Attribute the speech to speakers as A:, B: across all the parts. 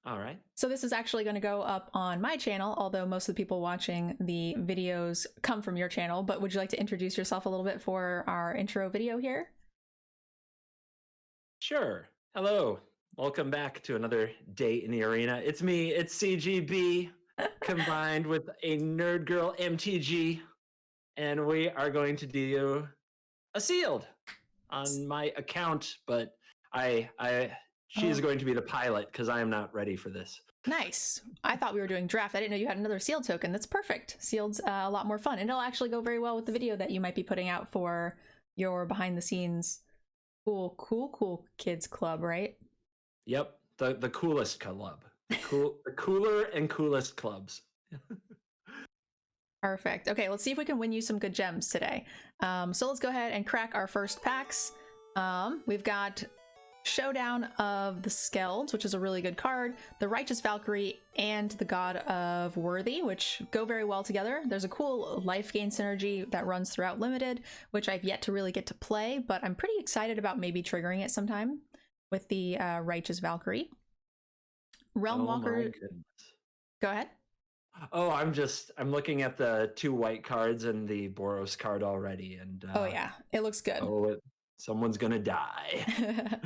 A: All right.
B: So this is actually going to go up on my channel, although most of the people watching the videos come from your channel. But would you like to introduce yourself a little bit for our intro video here?
A: Sure. Hello. Welcome back to another day in the arena. It's me, it's CGB, combined with a Nerd Girl MTG, and we are going to do a sealed on my account, but she is going to be the pilot because I am not ready for this.
B: Nice. I thought we were doing draft. I didn't know you had another sealed token. That's perfect. Sealed's a lot more fun, and it'll actually go very well with the video that you might be putting out for your behind the scenes cool kids club, right?
A: Yep, the coolest club. The cooler and coolest clubs.
B: Perfect. Okay, let's see if we can win you some good gems today. So let's go ahead and crack our first packs. We've got Showdown of the Sealed, which is a really good card, the Righteous Valkyrie, and the God of Worthy, which go very well together. There's a cool life gain synergy that runs throughout Limited, which I've yet to really get to play, but I'm pretty excited about maybe triggering it sometime with the Righteous Valkyrie. Realm Walker. Go ahead.
A: Oh, I'm looking at the 2 white cards and the Boros card already, and
B: oh yeah, it looks good.
A: Someone's gonna die.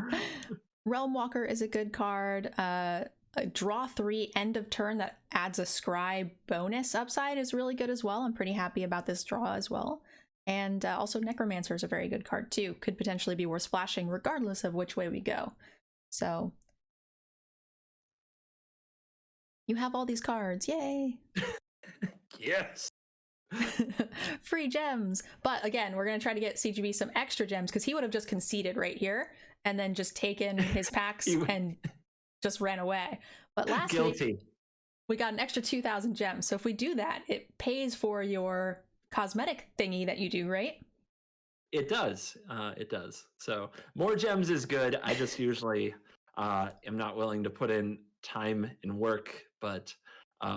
B: Realm Walker is a good card. A draw 3 end of turn that adds a scry bonus upside is really good as well. I'm pretty happy about this draw as well. And also Necromancer is a very good card too. Could potentially be worth splashing regardless of which way we go. So you have all these cards, yay!
A: Yes.
B: Free gems. But again, we're going to try to get CGB some extra gems because he would have just conceded right here and then just taken his packs and just ran away. But last week, we got an extra 2,000 gems. So if we do that, it pays for your cosmetic thingy that you do, right?
A: It does. It does. So more gems is good. I just usually am not willing to put in time and work, but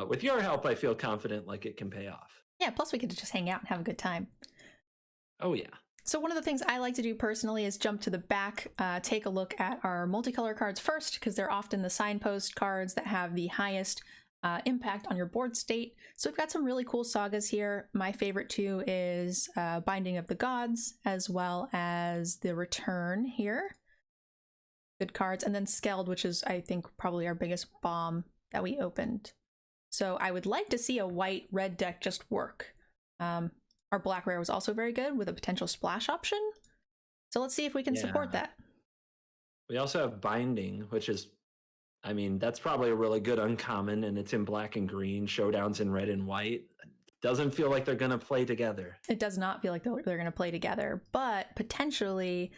A: with your help, I feel confident like it can pay off.
B: Yeah, plus we could just hang out and have a good time.
A: Oh, yeah.
B: So one of the things I like to do personally is jump to the back, take a look at our multicolor cards first, because they're often the signpost cards that have the highest impact on your board state. So we've got some really cool sagas here. My favorite two is Binding of the Gods, as well as The Return here. Good cards. And then Sealed, which is, I think, probably our biggest bomb that we opened. So I would like to see a white-red deck just work. Our black rare was also very good with a potential splash option. So let's see if we can support that.
A: We also have Binding, which is, I mean, that's probably a really good uncommon, and it's in black and green, showdowns in red and white. Doesn't feel like they're going to play together. It
B: does not feel like they're going to play together, but potentially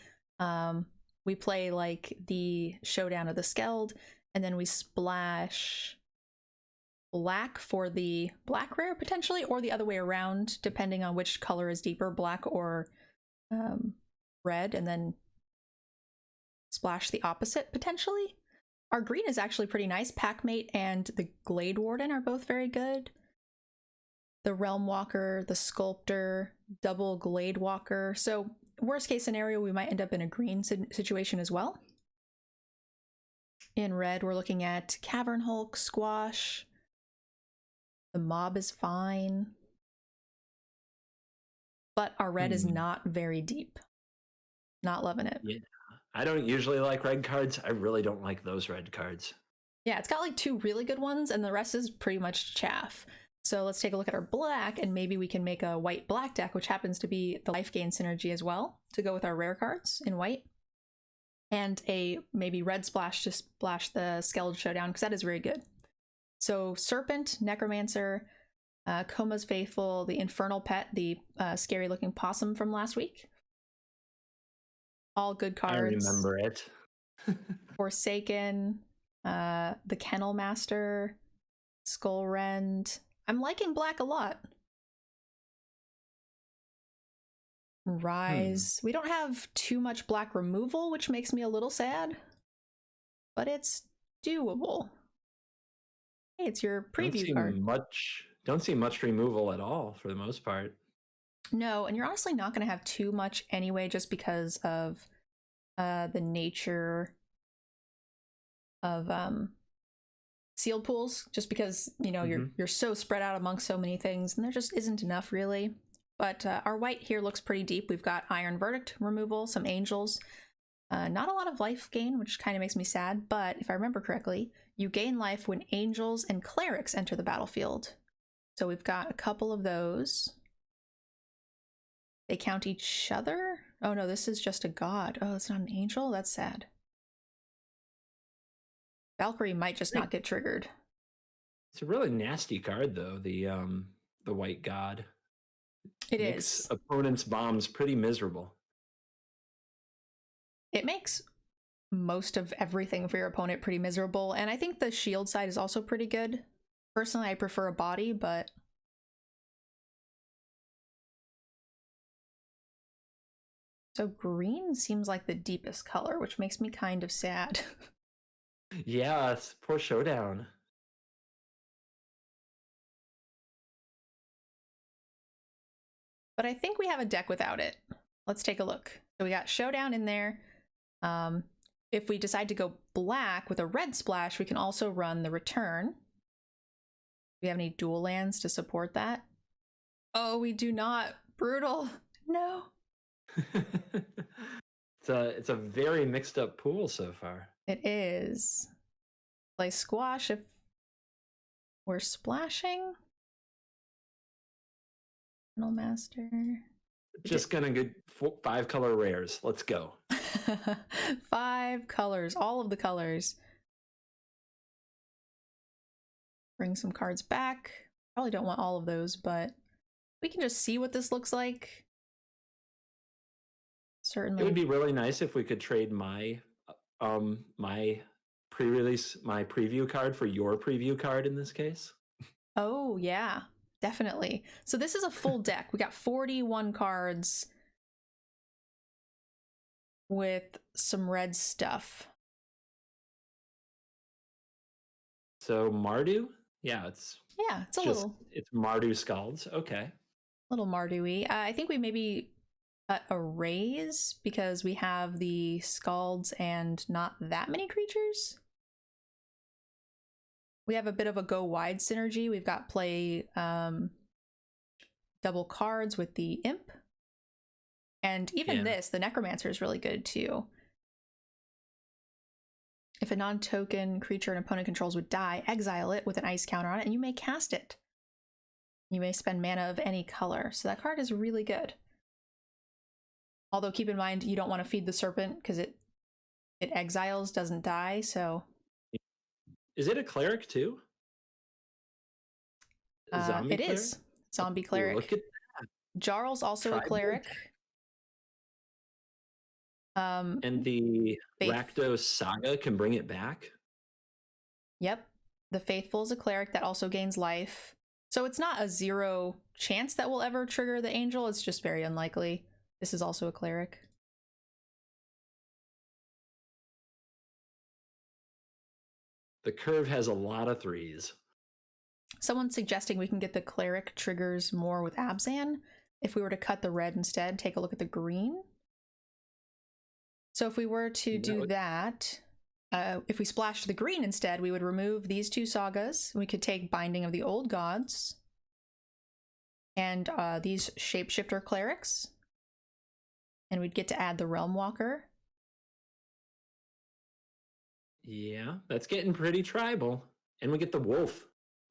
B: we play like the Showdown of the Sealed, and then we splash black for the black rare potentially, or the other way around, depending on which color is deeper, black or red, and then splash the opposite potentially. Our green is actually pretty nice. Packmate and the Glade Warden are both very good. The Realm Walker, the Sculptor, double Glade Walker. So worst case scenario, we might end up in a green situation as well. In red, we're looking at Cavern Hulk, Squash. The Mob is fine. But our red is not very deep. Not loving it.
A: Yeah. I don't usually like red cards. I really don't like those red cards.
B: Yeah, it's got like 2 really good ones, and the rest is pretty much chaff. So let's take a look at our black, and maybe we can make a white-black deck, which happens to be the life gain synergy as well, to go with our rare cards in white. And a maybe red splash to splash the Sealed Showdown, because that is very good. So Serpent, Necromancer, Coma's Faithful, the Infernal Pet, the scary looking possum from last week. All good cards.
A: I remember it.
B: Forsaken, the Kennel Master, Skullrend. I'm liking black a lot. Rise. We don't have too much black removal, which makes me a little sad, but it's doable. Hey, it's your preview card.
A: Don't see much removal at all for the most part.
B: No, and you're honestly not going to have too much anyway, just because of the nature of sealed pools, just because, you know, you're so spread out amongst so many things, and there just isn't enough really. But our white here looks pretty deep. We've got Iron Verdict removal, some angels, not a lot of life gain, which kind of makes me sad, but if I remember correctly, you gain life when angels and clerics enter the battlefield. So we've got a couple of those. They count each other? Oh no, this is just a god. Oh, it's not an angel? That's sad. Valkyrie might just not get triggered.
A: It's a really nasty card though, the white god.
B: It
A: makes
B: is.
A: Opponents' bombs pretty miserable.
B: It makes most of everything for your opponent pretty miserable, and I think the shield side is also pretty good. Personally, I prefer a body, but so green seems like the deepest color, which makes me kind of sad.
A: Yeah, it's poor Showdown.
B: But I think we have a deck without it. Let's take a look. So we got Showdown in there. If we decide to go black with a red splash, we can also run the Return. Do we have any dual lands to support that? Oh, we do not. Brutal. No.
A: It's a very mixed up pool so far.
B: It is. Play Squash if we're splashing. Master.
A: Just gonna get 5 color rares. Let's go.
B: 5 colors, all of the colors. Bring some cards back. Probably don't want all of those, but we can just see what this looks like. Certainly.
A: It would be really nice if we could trade my my pre-release, my preview card for your preview card in this case.
B: Oh yeah, definitely. So this is a full deck. We got 41 cards with some red stuff.
A: So Mardu? Yeah, it's
B: a little.
A: It's Mardu Scalds. Okay.
B: Little Mardu-y. I think we maybe a raise because we have the Scalds and not that many creatures. We have a bit of a go wide synergy. We've got play double cards with the Imp. And even this, the Necromancer is really good too. If a non-token creature an opponent controls would die, exile it with an ice counter on it, and you may cast it. You may spend mana of any color. So that card is really good. Although keep in mind, you don't want to feed the Serpent because it exiles, doesn't die, so...
A: Is it a cleric too?
B: Zombie cleric? Is. Zombie cleric.
A: Look at that.
B: Jarl's also a cleric.
A: And the Rakdos Saga can bring it back?
B: Yep. The Faithful is a cleric that also gains life. So it's not a 0 chance that we'll ever trigger the Angel, it's just very unlikely. This is also a cleric.
A: The curve has a lot of 3s.
B: Someone's suggesting we can get the cleric triggers more with Abzan. If we were to cut the red instead, take a look at the green. So if we were to do that, if we splashed the green instead, we would remove these 2 sagas. We could take Binding of the Old Gods and these Shapeshifter clerics. And we'd get to add the Realm Walker.
A: Yeah, that's getting pretty tribal. And we get the wolf.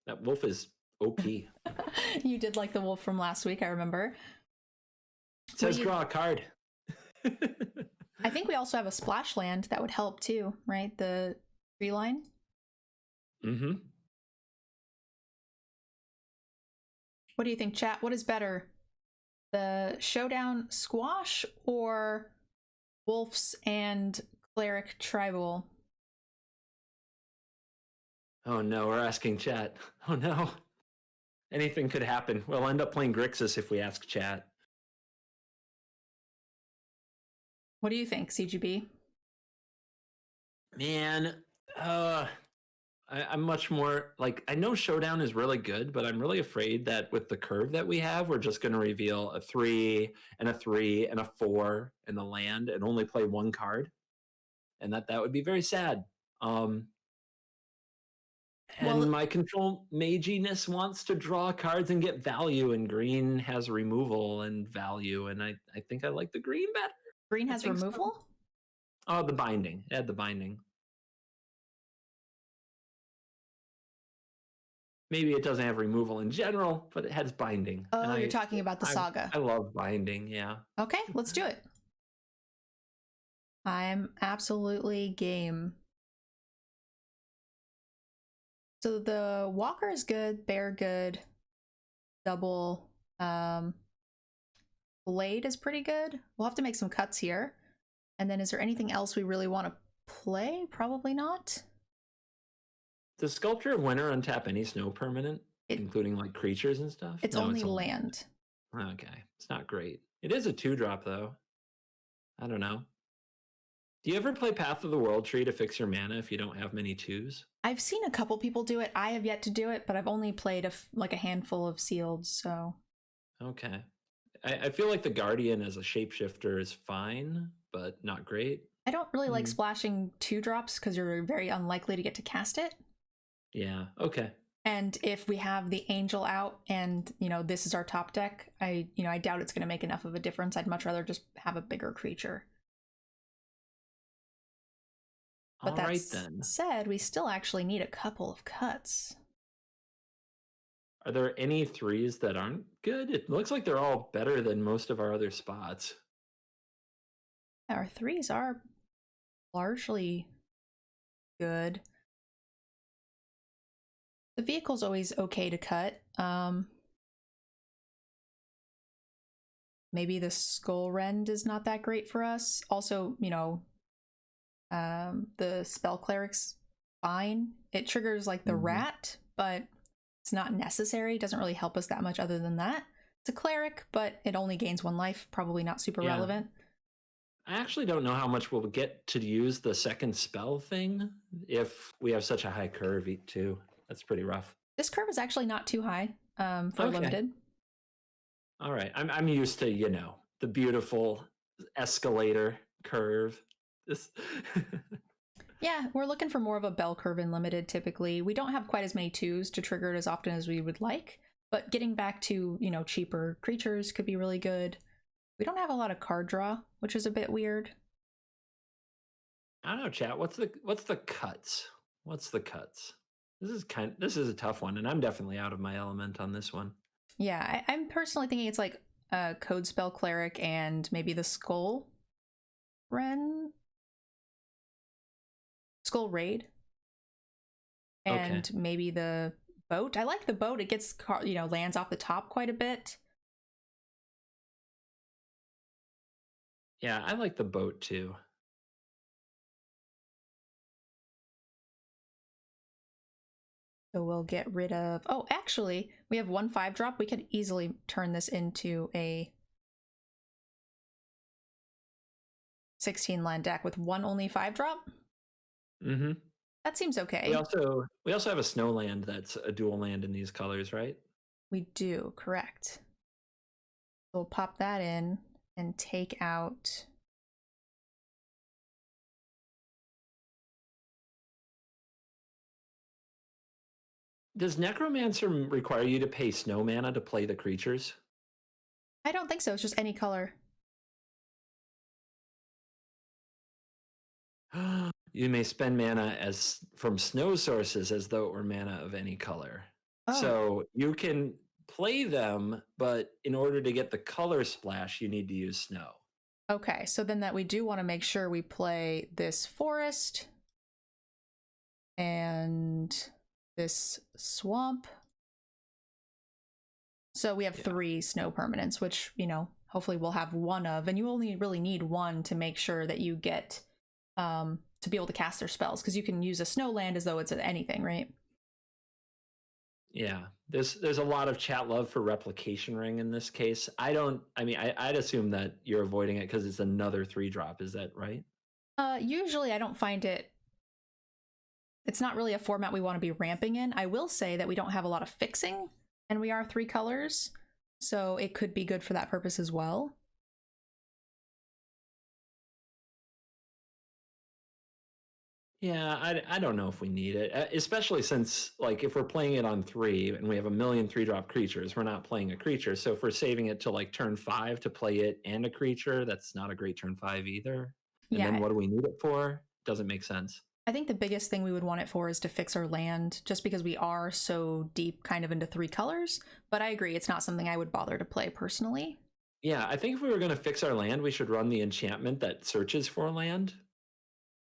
A: That wolf is OP.
B: You did like the wolf from last week, I remember.
A: It says draw a card.
B: I think we also have a splash land that would help too, right? The tree line.
A: Mm-hmm.
B: What do you think, chat? What is better? The Showdown Squash or Wolves and Cleric Tribal?
A: Oh no, we're asking chat. Oh no. Anything could happen. We'll end up playing Grixis if we ask chat.
B: What do you think, CGB?
A: Man, I'm much more like, I know Showdown is really good, but I'm really afraid that with the curve that we have, we're just going to reveal a 3 and a 3 and a 4 and the land and only play 1 card. And that would be very sad. And my control maginess wants to draw cards and get value, and green has removal and value, and I think I like the green better.
B: Green has removal?
A: So. Oh, the binding. Add the binding. Maybe it doesn't have removal in general, but it has binding.
B: Oh, you're talking about the saga.
A: I love binding, yeah.
B: Okay, let's do it. I'm absolutely game. So the walker is good, bear good, double, blade is pretty good. We'll have to make some cuts here. And then is there anything else we really want to play? Probably not.
A: Does Sculpture of Winter untap any snow permanent, including like creatures and stuff?
B: It's only land.
A: Okay, it's not great. It is a 2-drop though. I don't know. Do you ever play Path of the World Tree to fix your mana if you don't have many 2s?
B: I've seen a couple people do it. I have yet to do it, but I've only played like a handful of sealed, so.
A: Okay. I feel like the Guardian as a shapeshifter is fine, but not great.
B: I don't really like splashing 2-drops because you're very unlikely to get to cast it.
A: Yeah, okay.
B: And if we have the Angel out and, you know, this is our top deck, I doubt it's going to make enough of a difference. I'd much rather just have a bigger creature. But that said, we still actually need a couple of cuts.
A: Are there any 3s that aren't good? It looks like they're all better than most of our other spots.
B: Our 3s are largely good. The vehicle's always okay to cut. Maybe the Skull Rend is not that great for us. Also, you know, the Spell Cleric's fine. It triggers like the rat, but it's not necessary. It doesn't really help us that much other than that. It's a cleric, but it only gains 1 life. Probably not super relevant.
A: I actually don't know how much we'll get to use the second spell thing if we have such a high curve too. That's pretty rough.
B: This curve is actually not too high for limited.
A: All right. I'm used to, you know, the beautiful escalator curve.
B: Yeah, we're looking for more of a bell curve in limited typically. We don't have quite as many 2s to trigger it as often as we would like, but getting back to, you know, cheaper creatures could be really good. We don't have a lot of card draw, which is a bit weird.
A: I don't know, chat. What's the cuts? What's the cuts? This is a tough one, and I'm definitely out of my element on this one.
B: Yeah, I'm personally thinking it's like a Code Spell Cleric and maybe the Skull Raid. And maybe the boat. I like the boat. It gets, you know, lands off the top quite a bit.
A: Yeah, I like the boat too.
B: So we'll get rid of... Oh, actually, we have 1 5-drop. We could easily turn this into a 16 land deck with 1 only 5-drop.
A: Mm-hmm.
B: That seems okay.
A: We also have a snow land that's a dual land in these colors, right?
B: We do, correct. We'll pop that in and take out...
A: Does Necromancer require you to pay snow mana to play the creatures?
B: I don't think so. It's just any color.
A: You may spend mana from snow sources as though it were mana of any color. Oh. So you can play them, but in order to get the color splash, you need to use snow.
B: Okay, so then that we do want to make sure we play this forest and this swamp. So we have 3 snow permanents, which, you know, hopefully we'll have 1 of, and you only really need 1 to make sure that you get to be able to cast their spells, because you can use a snow land as though it's anything, right?
A: Yeah, there's a lot of chat love for Replication Ring in this case. I'd assume that you're avoiding it because it's another 3-drop. Is that right?
B: Usually I don't find it. It's not really a format we want to be ramping in. I will say that we don't have a lot of fixing, and we are 3 colors, so it could be good for that purpose as well.
A: Yeah, I don't know if we need it, especially since, like, if we're playing it on 3 and we have a million 3-drop creatures, we're not playing a creature. So if we're saving it to, like, turn 5 to play it and a creature, that's not a great turn 5 either. And then
B: Yeah,
A: what do we need it for? Doesn't make sense.
B: I think the biggest thing we would want it for is to fix our land, just because we are so deep kind of into 3 colors. But I agree, it's not something I would bother to play personally.
A: Yeah, I think if we were going to fix our land, we should run the enchantment that searches for land,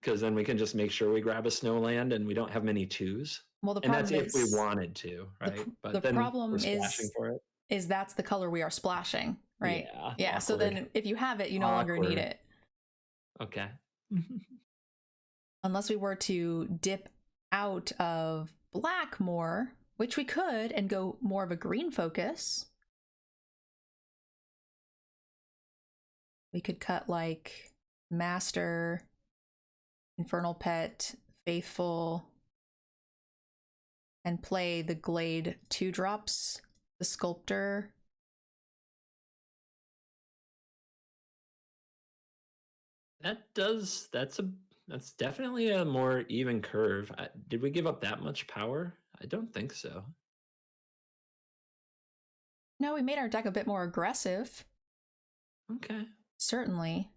A: because then we can just make sure we grab a snow land and we don't have many 2s.
B: Well, the
A: And that's
B: problem
A: if we
B: is
A: wanted to, right?
B: the
A: But then we're
B: problem
A: splashing for it.
B: is that's the color we are splashing, right?
A: Yeah,
B: Yeah, so
A: awkward.
B: then if you have it, you no longer need
A: Awkward.
B: it.
A: Okay.
B: Unless we were to dip out of black more, which we could, and go more of a green focus. We could cut like Master, Infernal Pet, Faithful, and play the Glade 2-drops, the Sculptor.
A: That's definitely a more even curve. Did we give up that much power? I don't think so.
B: No, we made our deck a bit more aggressive.
A: Okay.
B: Certainly.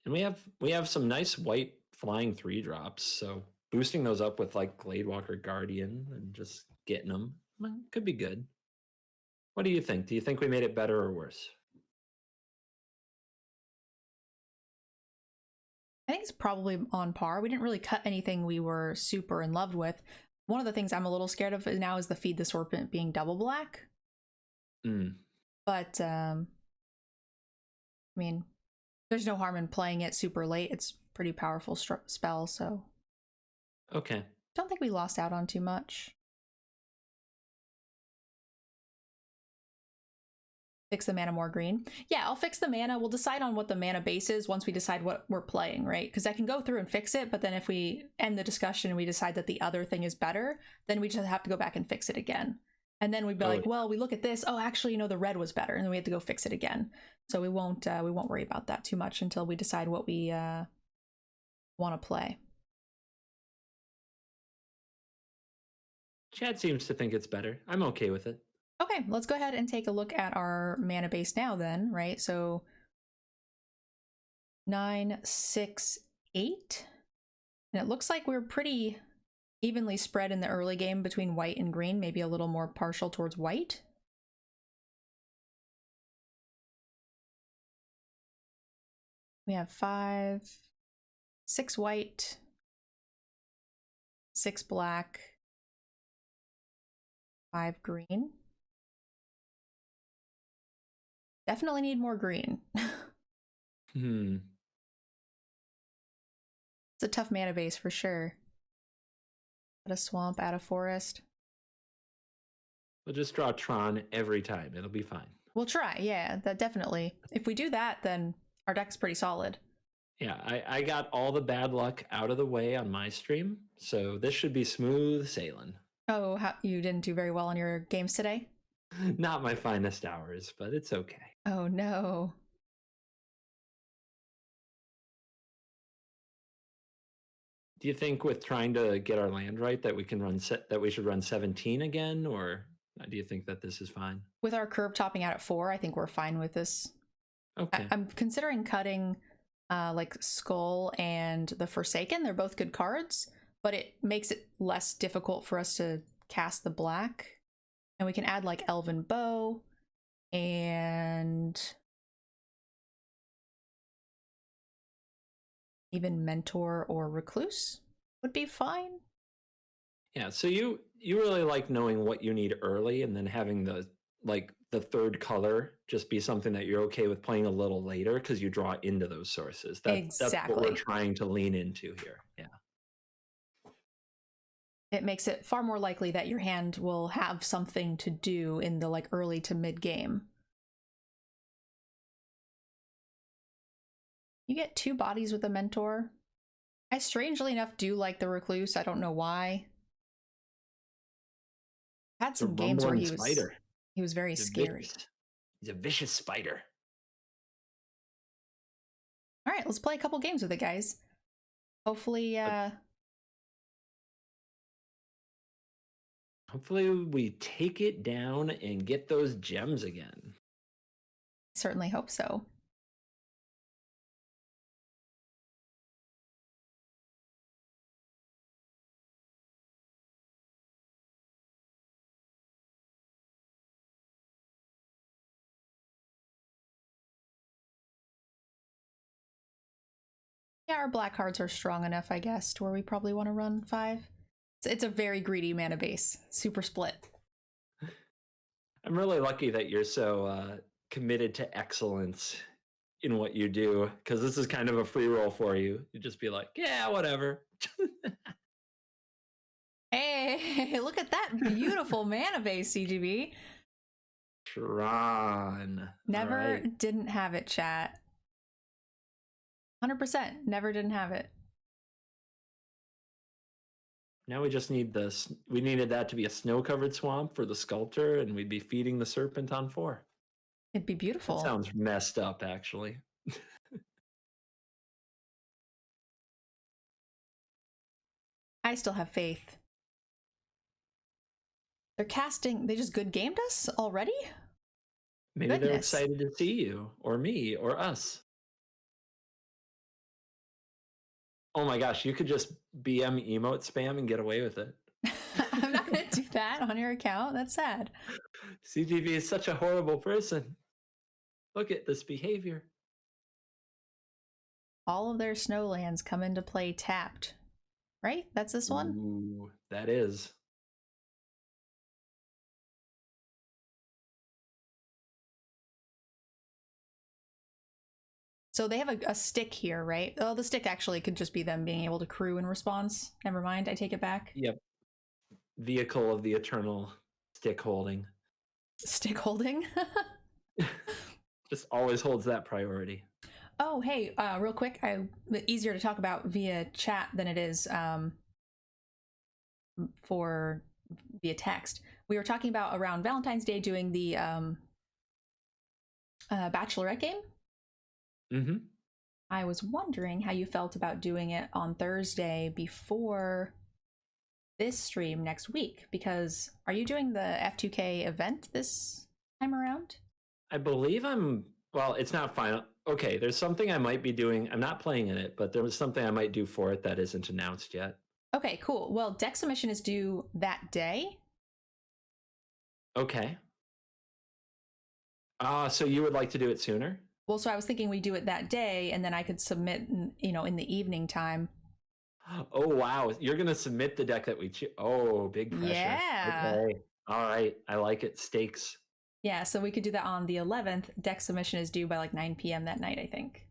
A: And we have some nice white flying 3-drops, so boosting those up with like Gladewalker Guardian and just getting them could be good. What do you think? Do you think we made it better or worse?
B: I think it's probably on par. We didn't really cut anything we were super in love with. One of the things I'm a little scared of now is the Feed the Serpent being double black. But, I mean, there's no harm in playing it super late. It's a pretty powerful spell, so.
A: Okay.
B: Don't think we lost out on too much. Fix the mana more green. Yeah, I'll fix the mana. We'll decide on what the mana base is once we decide what we're playing, right? Because I can go through and fix it, but then if we end the discussion and we decide that the other thing is better, then we just have to go back and fix it again. And then we'd be like, well, we look at this. Oh, actually, you know, the red was better, and then we have to go fix it again. So we won't worry about that too much until we decide what we want to play.
A: Chad seems to think it's better. I'm okay with it.
B: Okay, let's go ahead and take a look at our mana base now then, right? So 9, 6, 8. And it looks like we're pretty evenly spread in the early game between white and green, maybe a little more partial towards white. We have 5, 6 white, 6 black, 5 green. Definitely need more green. It's a tough mana base for sure. Add a swamp, add a forest.
A: We'll just draw Tron every time. It'll be fine.
B: We'll try, yeah, that definitely. If we do that, then our deck's pretty solid.
A: Yeah, I got all the bad luck out of the way on my stream, so this should be smooth sailing.
B: Oh, you didn't do very well on your games today?
A: Not my finest hours, but it's okay.
B: Oh no.
A: Do you think with trying to get our land right that we can we should run 17 again, or do you think that this is fine?
B: With our curve topping out at 4, I think we're fine with this.
A: Okay.
B: I'm considering cutting like Skull and the Forsaken. They're both good cards, but it makes it less difficult for us to cast the black. And we can add like Elven Bow and even Mentor or Recluse would be fine.
A: Yeah, so you really like knowing what you need early and then having the third color just be something that you're okay with playing a little later because you draw into those sources. That's what we're trying to lean into here. Yeah.
B: It makes it far more likely that your hand will have something to do in the like early to mid game. You get 2 bodies with a Mentor. I strangely enough do like the Recluse. I don't know why. I had some games where he was very scary.
A: He's a vicious spider.
B: All right, let's play a couple games with it, guys. Hopefully,
A: hopefully we take it down and get those gems again.
B: certainly hope so. Yeah, our black cards are strong enough, I guess, to where we probably want to run 5. It's a very greedy mana base. Super split.
A: I'm really lucky that you're so committed to excellence in what you do, because this is kind of a free roll for you. You just be like, yeah, whatever.
B: Hey, look at that beautiful mana base, CGB.
A: Tron.
B: Never didn't have it, chat. 100%. Never didn't have it.
A: Now we just need this. We needed that to be a snow-covered swamp for the sculptor, and we'd be feeding the serpent on 4.
B: It'd be beautiful.
A: That sounds messed up, actually.
B: I still have faith. They're casting. They just good gamed us already?
A: Maybe they're excited to see you, or me, or us. Oh my gosh, you could just BM emote spam and get away with it.
B: I'm not going to do that on your account. That's sad.
A: CGB is such a horrible person. Look at this behavior.
B: All of their snowlands come into play tapped. Right? That's this one?
A: Ooh, that is.
B: So they have a stick here, right? Oh, the stick actually could just be them being able to crew in response. Never mind, I take it back.
A: Yep. Vehicle of the eternal stick holding.
B: Stick holding?
A: Just always holds that priority.
B: Oh, hey, real quick, easier to talk about via chat than it is for via text. We were talking about around Valentine's Day doing the Bachelorette game.
A: Mm-hmm.
B: I was wondering how you felt about doing it on Thursday before this stream next week, because are you doing the F2K event this time around?
A: I believe well, it's not final. Okay, there's something I might be doing. I'm not playing in it, but there was something I might do for it that isn't announced yet.
B: Okay, cool. Well, deck submission is due that day.
A: Okay. So you would like to do it sooner?
B: Well, so I was thinking we do it that day, and then I could submit, in the evening time.
A: Oh, wow. You're going to submit the deck that we choose. Oh, big pressure.
B: Yeah.
A: Okay. All right. I like it. Stakes.
B: Yeah, so we could do that on the 11th. Deck submission is due by like 9 p.m. that night, I think.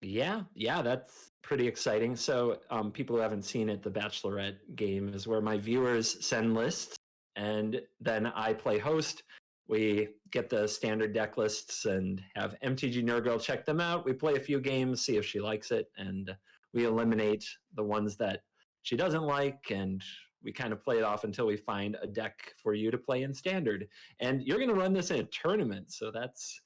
A: Yeah, that's pretty exciting. So people who haven't seen it, the Bachelorette game is where my viewers send lists, and then I play host. We get the standard deck lists and have Mtgnerdgirl check them out. We play a few games, see if she likes it, and we eliminate the ones that she doesn't like, and we kind of play it off until we find a deck for you to play in standard. And you're going to run this in a tournament, so that's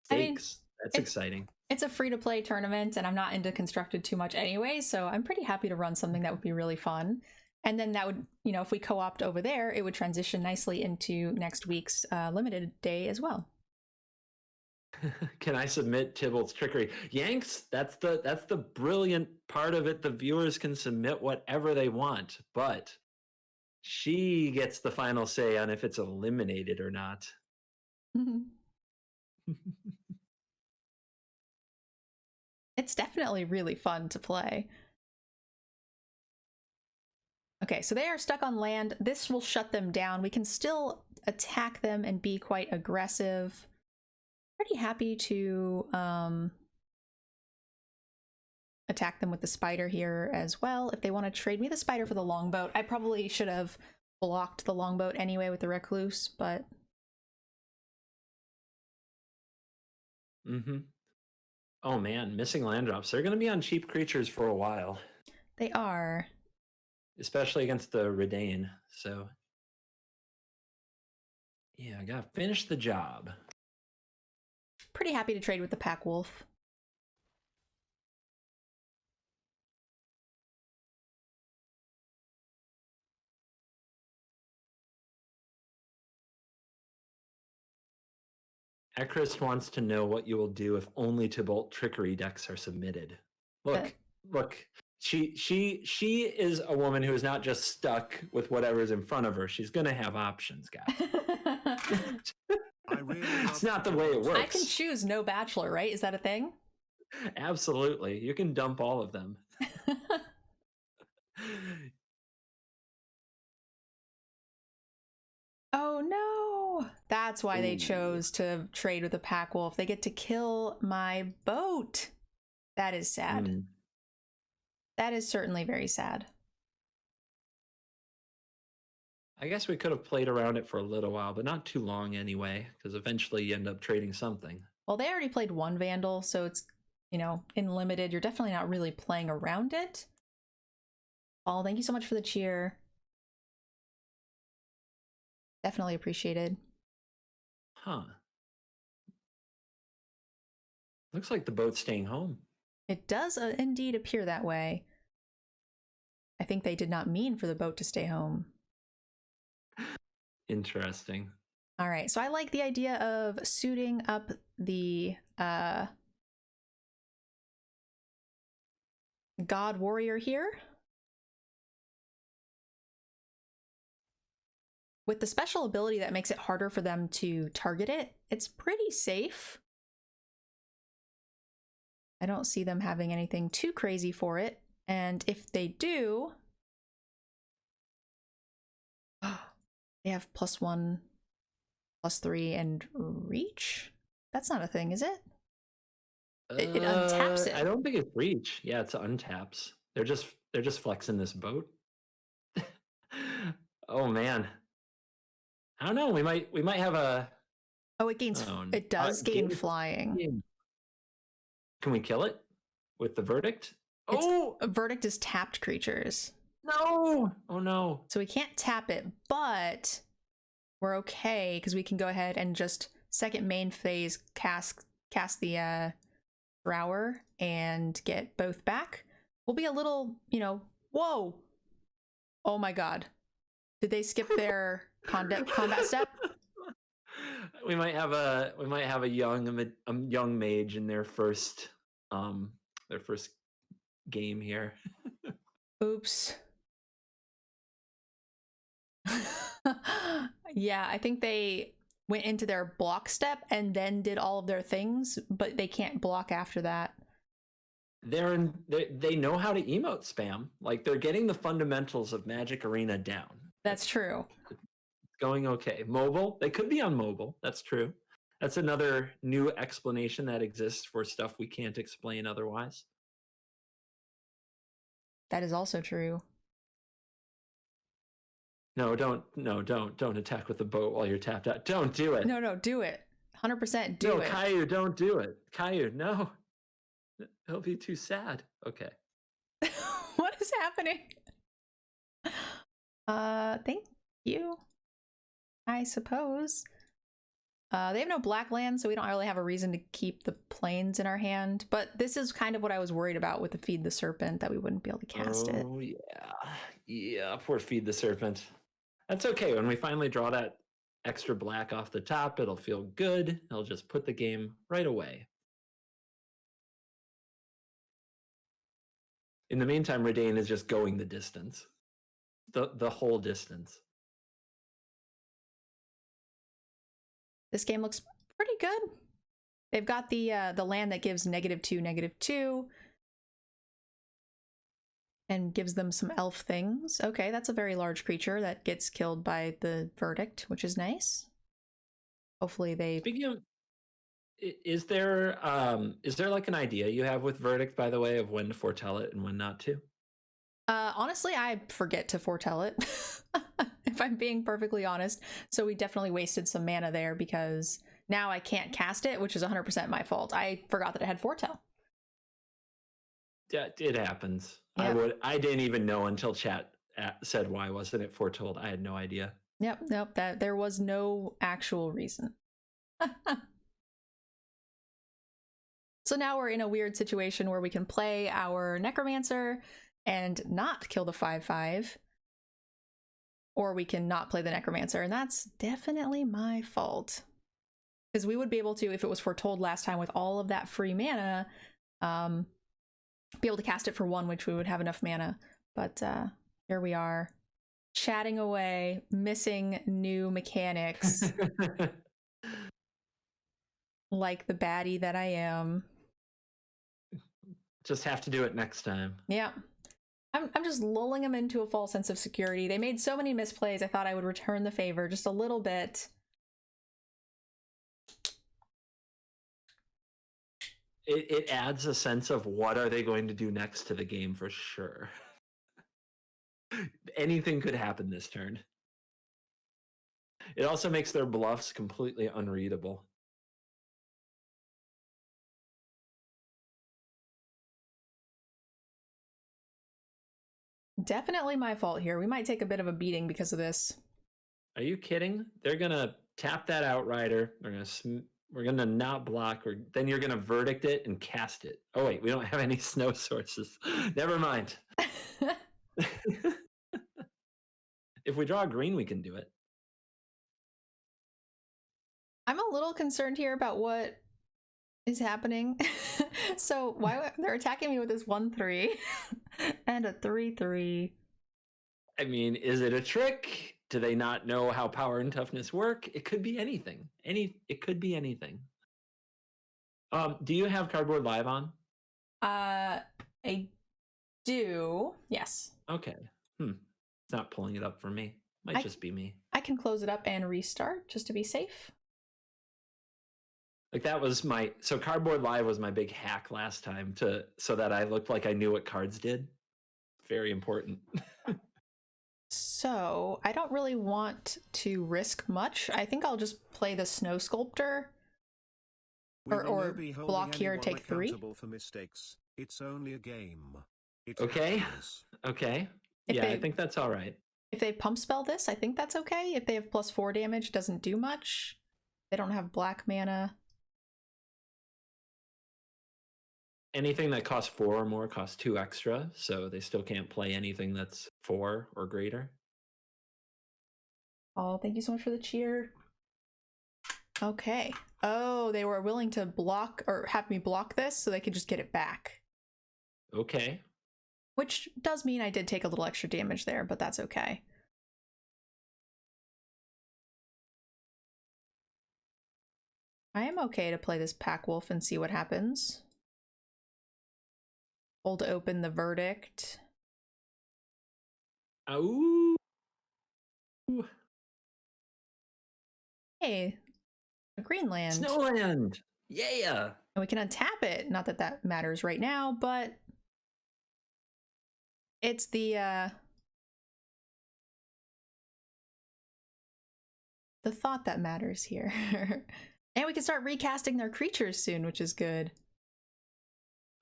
A: stakes. That's exciting.
B: It's a free-to-play tournament, and I'm not into constructed too much anyway, so I'm pretty happy to run something that would be really fun. And then that would, if we co-opt over there, it would transition nicely into next week's limited day as well.
A: Can I submit Tybalt's trickery? Yanks, that's the brilliant part of it. The viewers can submit whatever they want, but she gets the final say on if it's eliminated or not.
B: It's definitely really fun to play. Okay, so they are stuck on land. This will shut them down. We can still attack them and be quite aggressive. Pretty happy to attack them with the spider here as well. If they want to trade me the spider for the longboat, I probably should have blocked the longboat anyway with the recluse, but...
A: Oh man, missing land drops. They're going to be on cheap creatures for a while.
B: They are.
A: Especially against the Redain, so... Yeah, I gotta finish the job.
B: pretty happy to trade with the pack wolf.
A: Akris wants to know what you will do if only Tybalt trickery decks are submitted. Look. She is a woman who is not just stuck with whatever is in front of her. She's gonna have options, guys. It's not the way it works.
B: I can choose no bachelor, right? Is that a thing?
A: Absolutely. You can dump all of them.
B: Oh no! That's why they chose to trade with a pack wolf. They get to kill my boat. That is sad. That is certainly very sad.
A: I guess we could have played around it for a little while, but not too long anyway, because eventually you end up trading something.
B: Well, they already played one Vandal, so it's, you know, in limited. You're definitely not really playing around it. Paul, thank you so much for the cheer. Definitely appreciated.
A: Huh. Looks like the boat's staying home.
B: It does indeed appear that way. I think they did not mean for the boat to stay home.
A: Interesting.
B: All right, so I like the idea of suiting up the God Warrior here. With the special ability that makes it harder for them to target it, it's pretty safe. I don't see them having anything too crazy for it. And if they do, they have +1, +3, and reach? That's not a thing, is it? It untaps it.
A: I don't think it's reach. Yeah, it's untaps. They're just flexing this boat. Oh man. I don't know. We might have a.
B: Oh, it gains. It does gain flying.
A: Can we kill it with the verdict?
B: A verdict is tapped creatures.
A: No! Oh no.
B: So we can't tap it, but we're okay because we can go ahead and just second main phase cast the Drower and get both back. We'll be a little, you know, whoa. Oh my god. Did they skip their combat step?
A: We might have a young mage in their first game here.
B: Oops. Yeah, I think they went into their block step and then did all of their things, but they can't block after that.
A: They know how to emote spam. Like, they're getting the fundamentals of Magic Arena down.
B: That's true.
A: It's going okay. Mobile, they could be on mobile. That's true. That's another new explanation that exists for stuff we can't explain otherwise.
B: That is also true.
A: No, don't attack with the boat while you're tapped out. Don't do it.
B: No, do it. 100% do it.
A: No, Caillou, don't do it. Caillou, no. It'll be too sad. Okay.
B: What is happening? Thank you. I suppose. They have no black land, so we don't really have a reason to keep the planes in our hand. But this is kind of what I was worried about with the Feed the Serpent, that we wouldn't be able to cast it.
A: Oh, yeah. Yeah, poor Feed the Serpent. That's okay. When we finally draw that extra black off the top, it'll feel good. It'll just put the game right away. In the meantime, Redain is just going the distance. The whole distance.
B: This game looks pretty good. They've got the land that gives -2/-2 and gives them some elf things. Okay, that's a very large creature that gets killed by the verdict, which is nice. Hopefully they.
A: Speaking of, is there like an idea you have with verdict, by the way, of when to foretell it and when not to?
B: Honestly, I forget to foretell it, if I'm being perfectly honest. So we definitely wasted some mana there because now I can't cast it, which is 100% my fault. I forgot that it had foretell.
A: Yeah, it happens.
B: Yep.
A: I didn't even know until chat said why wasn't it foretold. I had no idea.
B: Yep, nope. That there was no actual reason. So now we're in a weird situation where we can play our Necromancer and not kill the 5/5. Or we can not play the Necromancer, and that's definitely my fault. Because we would be able to, if it was foretold last time with all of that free mana, be able to cast it for 1, which we would have enough mana. But here we are, chatting away, missing new mechanics. Like the baddie that I am.
A: Just have to do it next time.
B: Yeah. I'm just lulling them into a false sense of security. They made so many misplays, I thought I would return the favor just a little bit.
A: It adds a sense of what are they going to do next to the game for sure. Anything could happen this turn. It also makes their bluffs completely unreadable.
B: Definitely my fault here. We might take a bit of a beating because of this.
A: Are you kidding? They're gonna tap that Outrider. We're gonna not block, or then you're gonna verdict it and cast it. Oh wait, we don't have any snow sources. Never mind. If we draw a green, we can do it.
B: I'm a little concerned here about what is happening. So why they're attacking me with this 1/3 and a 3/3.
A: I mean, is it a trick? Do they not know how power and toughness work? It could be anything. It could be anything. Do you have Cardboard Live on?
B: I do. Yes.
A: Okay. It's not pulling it up for me. Might just be me.
B: I can close it up and restart just to be safe.
A: Like that was so Cardboard Live was my big hack last time so that I looked like I knew what cards did. Very important.
B: So I don't really want to risk much. I think I'll just play the Snow Sculptor or block here, take 3.
C: For mistakes. It's only a game.
A: Okay. Okay. I think that's all right.
B: If they pump spell this, I think that's okay. If they have +4 damage, doesn't do much. They don't have black mana.
A: Anything that costs 4 or more costs 2 extra, so they still can't play anything that's 4 or greater.
B: Oh, thank you so much for the cheer. Okay. Oh, they were willing to block or have me block this so they could just get it back.
A: Okay.
B: Which does mean I did take a little extra damage there, but that's okay. I am okay to play this Pack Wolf and see what happens. Hold open the verdict.
A: Ooh.
B: Hey, a green land.
A: Snowland! Yeah!
B: And we can untap it. Not that that matters right now, but it's the thought that matters here. And we can start recasting their creatures soon, which is good.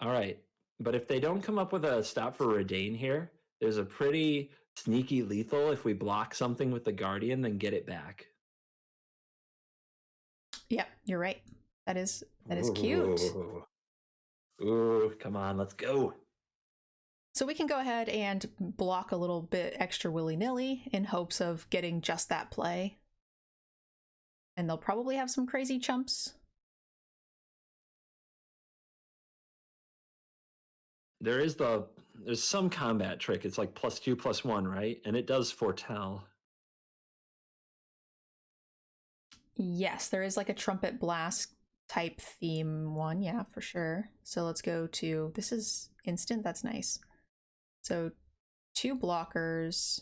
A: All right. But if they don't come up with a stop for Redain here, there's a pretty sneaky lethal if we block something with the Guardian, then get it back.
B: Yeah, you're right. That is cute.
A: Ooh, come on, let's go.
B: So we can go ahead and block a little bit extra willy-nilly in hopes of getting just that play. And they'll probably have some crazy chumps.
A: There's some combat trick. It's like +2/+1, right? And it does foretell.
B: Yes, there is like a trumpet blast type theme one, yeah, for sure. So let's go to, this is instant, that's nice. So 2 blockers.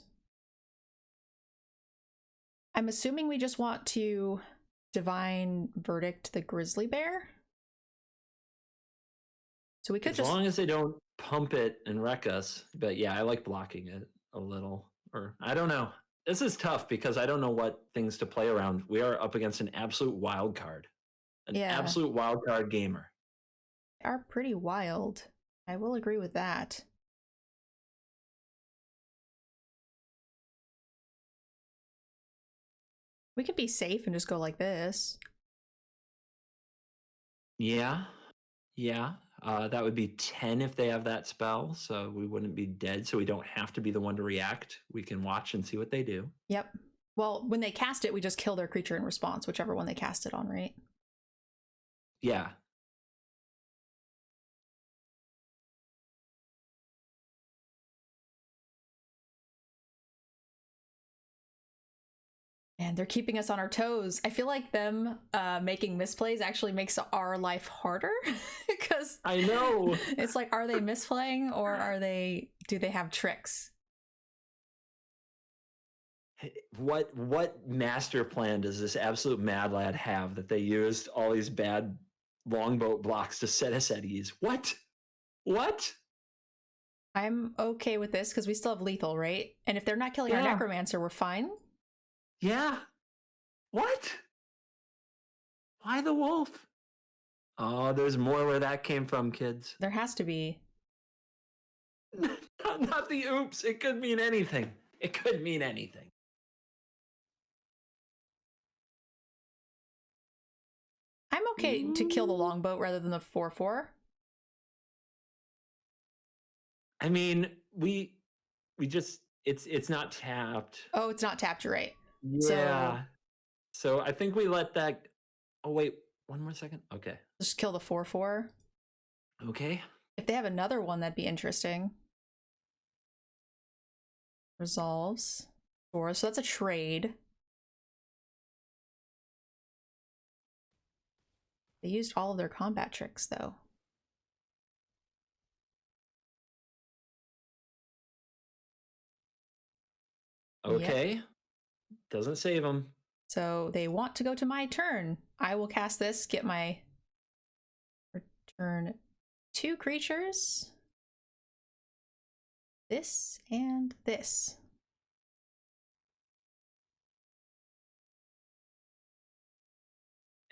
B: I'm assuming we just want to Divine Verdict the Grizzly Bear. So we could
A: as long as they don't pump it and wreck us. But yeah, I like blocking it a little. Or I don't know. This is tough because I don't know what things to play around. We are up against an absolute wild card. Absolute wild card gamer.
B: They are pretty wild. I will agree with that. We could be safe and just go like this.
A: Yeah. Yeah, that would be 10 if they have that spell, so we wouldn't be dead, so we don't have to be the one to react. We can watch and see what they do.
B: Yep. Well, when they cast it, we just kill their creature in response, whichever one they cast it on, right?
A: Yeah.
B: And they're keeping us on our toes. I feel like them making misplays actually makes our life harder because
A: I know.
B: it's like, are they misplaying or do they have tricks?
A: What master plan does this absolute mad lad have that they used all these bad longboat blocks to set us at ease? What?
B: I'm okay with this because we still have lethal, right? And if they're not killing our necromancer, we're fine.
A: Yeah. What? Why the wolf? Oh, there's more where that came from, kids.
B: There has to be.
A: Not the oops. It could mean anything. It could mean anything.
B: I'm okay to kill the longboat rather than the 4/4.
A: I mean, we just it's not tapped.
B: Oh, it's not tapped, you're right.
A: Yeah. So I think we let that. Oh wait, one more second. Okay.
B: Just kill the 4/4.
A: Okay.
B: If they have another one, that'd be interesting. Resolves. 4. So that's a trade. They used all of their combat tricks, though.
A: Okay. Yep. Doesn't save them.
B: So they want to go to my turn. I will cast this, get my return 2 creatures. This and this.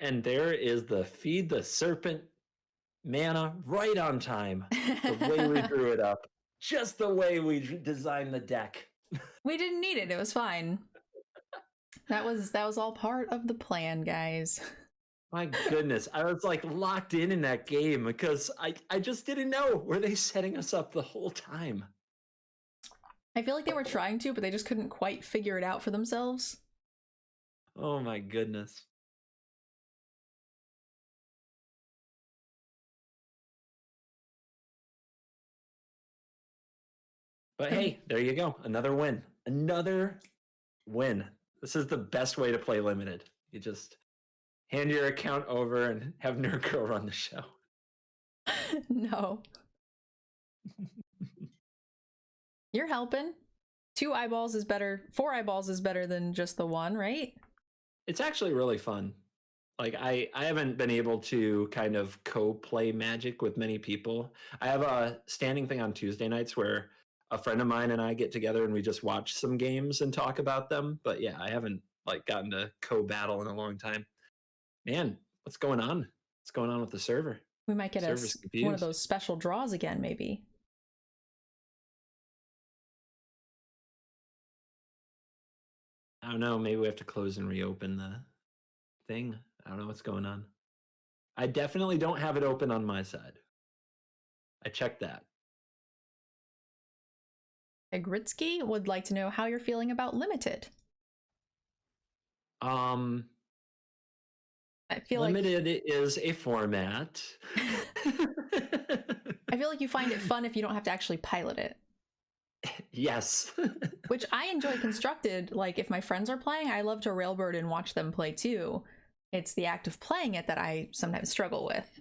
A: And there is the feed the serpent mana right on time. The way we drew it up. Just the way we designed the deck.
B: We didn't need it. It was fine. That was all part of the plan, guys.
A: My goodness. I was like locked in that game because I just didn't know. Were they setting us up the whole time?
B: I feel like they were trying to, but they just couldn't quite figure it out for themselves.
A: Oh my goodness. But hey, there you go. Another win. Another win. This is the best way to play limited. You just hand your account over and have Nerdgirl run the show.
B: No. You're helping. 2 eyeballs is better. 4 eyeballs is better than just the 1, right?
A: It's actually really fun. Like I haven't been able to kind of co-play Magic with many people. I have a standing thing on Tuesday nights where a friend of mine and I get together and we just watch some games and talk about them. But yeah, I haven't like gotten to co-battle in a long time. Man, what's going on? What's going on with the server?
B: We might get one of those special draws again, maybe.
A: I don't know. Maybe we have to close and reopen the thing. I don't know what's going on. I definitely don't have it open on my side. I checked that.
B: Gritsky would like to know how you're feeling about limited.
A: I feel limited is a format.
B: I feel like you find it fun if you don't have to actually pilot it.
A: Yes.
B: Which I enjoy constructed. Like if my friends are playing, I love to railbird and watch them play too. It's the act of playing it that I sometimes struggle with.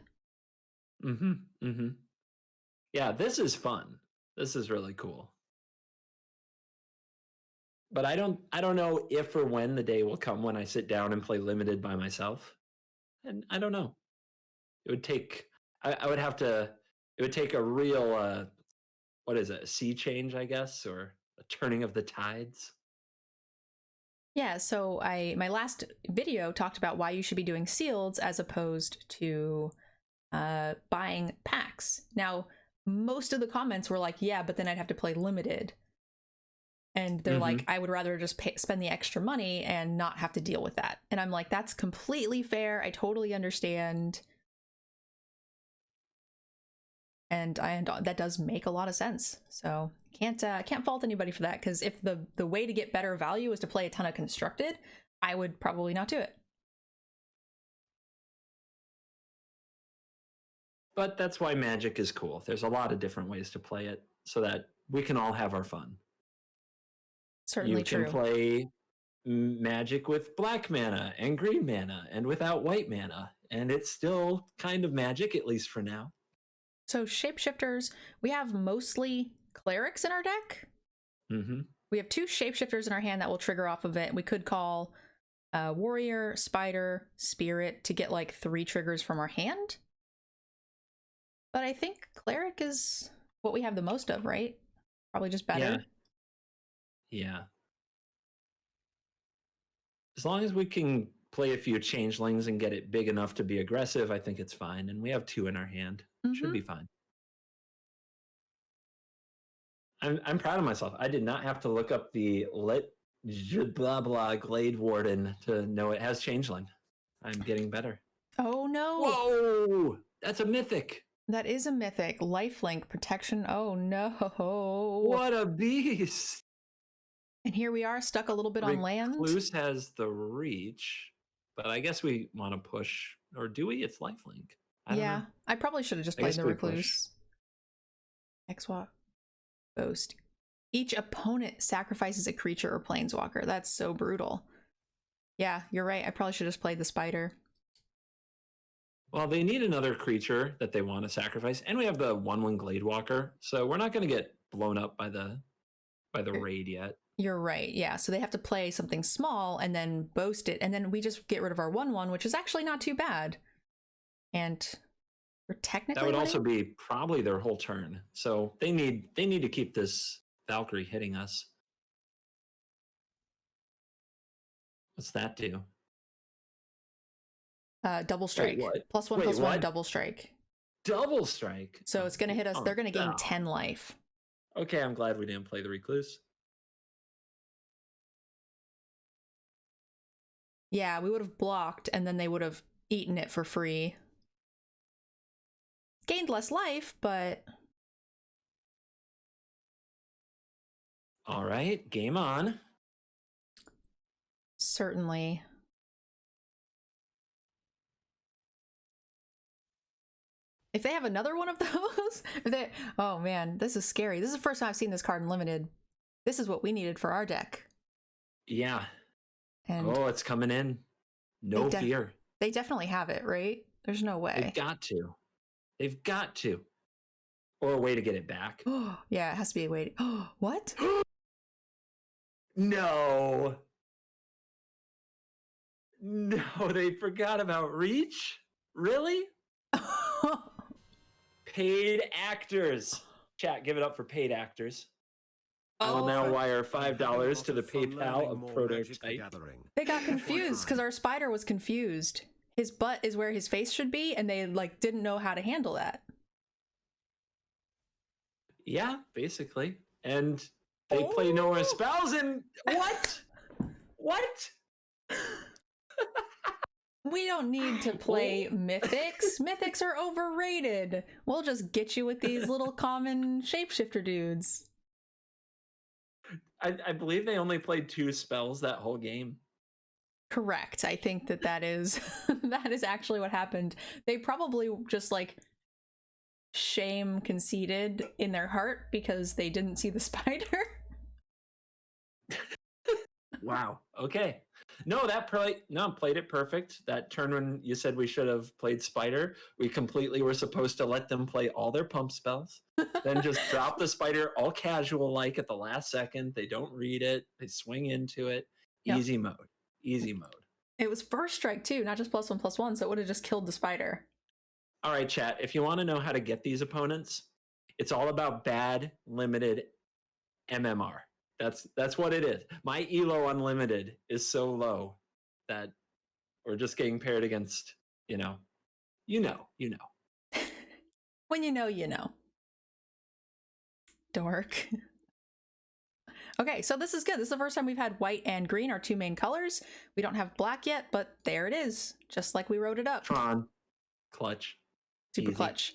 A: Yeah, this is fun. This is really cool. But I don't know if or when the day will come when I sit down and play limited by myself. And I don't know. It would take I would have to it would take a real what is it? A sea change, I guess, or a turning of the tides.
B: Yeah, so my last video talked about why you should be doing sealeds as opposed to buying packs. Now, most of the comments were like, yeah, but then I'd have to play limited. And they're like, I would rather just spend the extra money and not have to deal with that. And I'm like, that's completely fair. I totally understand. and that does make a lot of sense. So can't fault anybody for that, because if the way to get better value is to play a ton of constructed, I would probably not do it.
A: But that's why Magic is cool. There's a lot of different ways to play it so that we can all have our fun.
B: Certainly true.
A: You can play Magic with black mana and green mana and without white mana, and it's still kind of Magic, at least for now.
B: So shapeshifters, we have mostly clerics in our deck.
A: Mm-hmm.
B: We have 2 shapeshifters in our hand that will trigger off of it. We could call warrior, spider, spirit to get like 3 triggers from our hand. But I think cleric is what we have the most of, right? Probably just better.
A: Yeah. As long as we can play a few changelings and get it big enough to be aggressive, I think it's fine. And we have 2 in our hand. Should be fine. I'm proud of myself. I did not have to look up the blah blah Glade Warden to know it has changeling. I'm getting better.
B: Oh no!
A: Whoa! That's a mythic.
B: That is a mythic. Lifelink protection. Oh no!
A: What a beast!
B: And here we are, stuck a little bit on land.
A: Recluse has the reach, but I guess we want to push, or do we? It's lifelink. I don't know.
B: I probably should have just played the Recluse. X-Walk. Ghost. Each opponent sacrifices a creature or planeswalker. That's so brutal. Yeah, you're right. I probably should have just played the Spider.
A: Well, they need another creature that they want to sacrifice, and we have the 1/1 Gladewalker, so we're not going to get blown up by the raid yet.
B: You're right. Yeah, so they have to play something small and then boast it, and then we just get rid of our 1/1, which is actually not too bad. And we're technically
A: that would also be probably their whole turn. So they need to keep this Valkyrie hitting us. What's that do?
B: Double strike.
A: Wait,
B: +1/+1 double strike.
A: Double strike.
B: So it's going to hit us. They're going to gain 10 life.
A: Okay, I'm glad we didn't play the Recluse.
B: Yeah, we would have blocked, and then they would have eaten it for free. Gained less life, but...
A: All right, game on.
B: Certainly. If they have another one of those... oh man, this is scary. This is the first time I've seen this card in Limited. This is what we needed for our deck.
A: Yeah.
B: And
A: it's coming in. No fear.
B: They definitely have it, right? There's no way.
A: They've got to. They've got to. Or a way to get it back.
B: Yeah, it has to be a way to... What?
A: No. No, they forgot about Reach? Really? Paid actors. Chat, give it up for paid actors. I will now wire $5 to the PayPal of Prototype.
B: They got confused because our spider was confused. His butt is where his face should be, and they didn't know how to handle that.
A: Yeah, basically. And they play no more spells and what? What?
B: We don't need to play mythics. Mythics are overrated. We'll just get you with these little common shapeshifter dudes.
A: I believe they only played 2 spells that whole game.
B: Correct. I think that is that is actually what happened. They probably just shame conceded in their heart because they didn't see the spider.
A: Wow. Okay. No, played it perfect. That turn when you said we should have played Spider, we completely were supposed to let them play all their pump spells, then just drop the Spider all casual at the last second. They don't read it. They swing into it. Yep. Easy mode. Easy mode.
B: It was first strike too, not just +1/+1, so it would have just killed the Spider.
A: All right, chat. If you want to know how to get these opponents, it's all about bad limited MMR. That's what it is. My Elo Unlimited is so low that we're just getting paired against, you know.
B: When you know. Dork. Okay, so this is good. This is the first time we've had white and green, our 2 main colors. We don't have black yet, but there it is, just like we wrote it up.
A: Tron. Clutch.
B: Super
A: Easy.
B: clutch.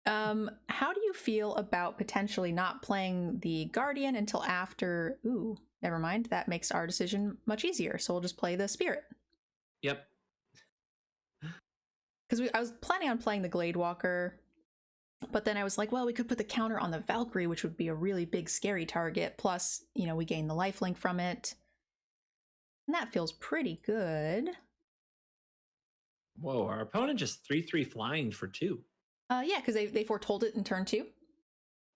B: How do you feel about potentially not playing the Guardian until after? Ooh, never mind. That makes our decision much easier. So we'll just play the Spirit.
A: Yep.
B: Because I was planning on playing the Glade Walker, but then I was like, well, we could put the counter on the Valkyrie, which would be a really big, scary target. Plus, you know, we gain the lifelink from it. And that feels pretty good.
A: Whoa, our opponent just 3/3 flying for 2.
B: Yeah, because they foretold it in turn 2.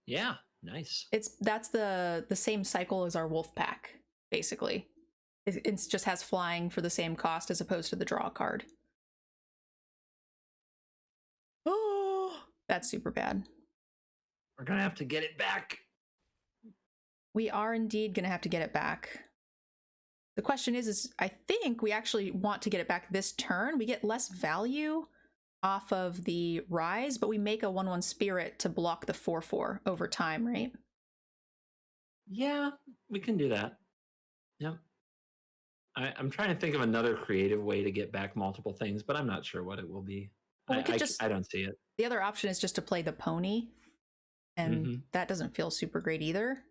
A: Yeah, nice.
B: That's the same cycle as our Wolf Pack, basically. It just has flying for the same cost as opposed to the draw card. Oh, that's super bad.
A: We're gonna have to get it back.
B: We are indeed gonna have to get it back. The question is I think we actually want to get it back this turn. We get less value off of the rise, but we make a 1/1 spirit to block the 4/4 over time, right?
A: Yeah, we can do that. Yep. I'm trying to think of another creative way to get back multiple things, but I'm not sure what it will be.
B: Well, we could
A: I don't see it.
B: The other option is just to play the pony, and that doesn't feel super great either.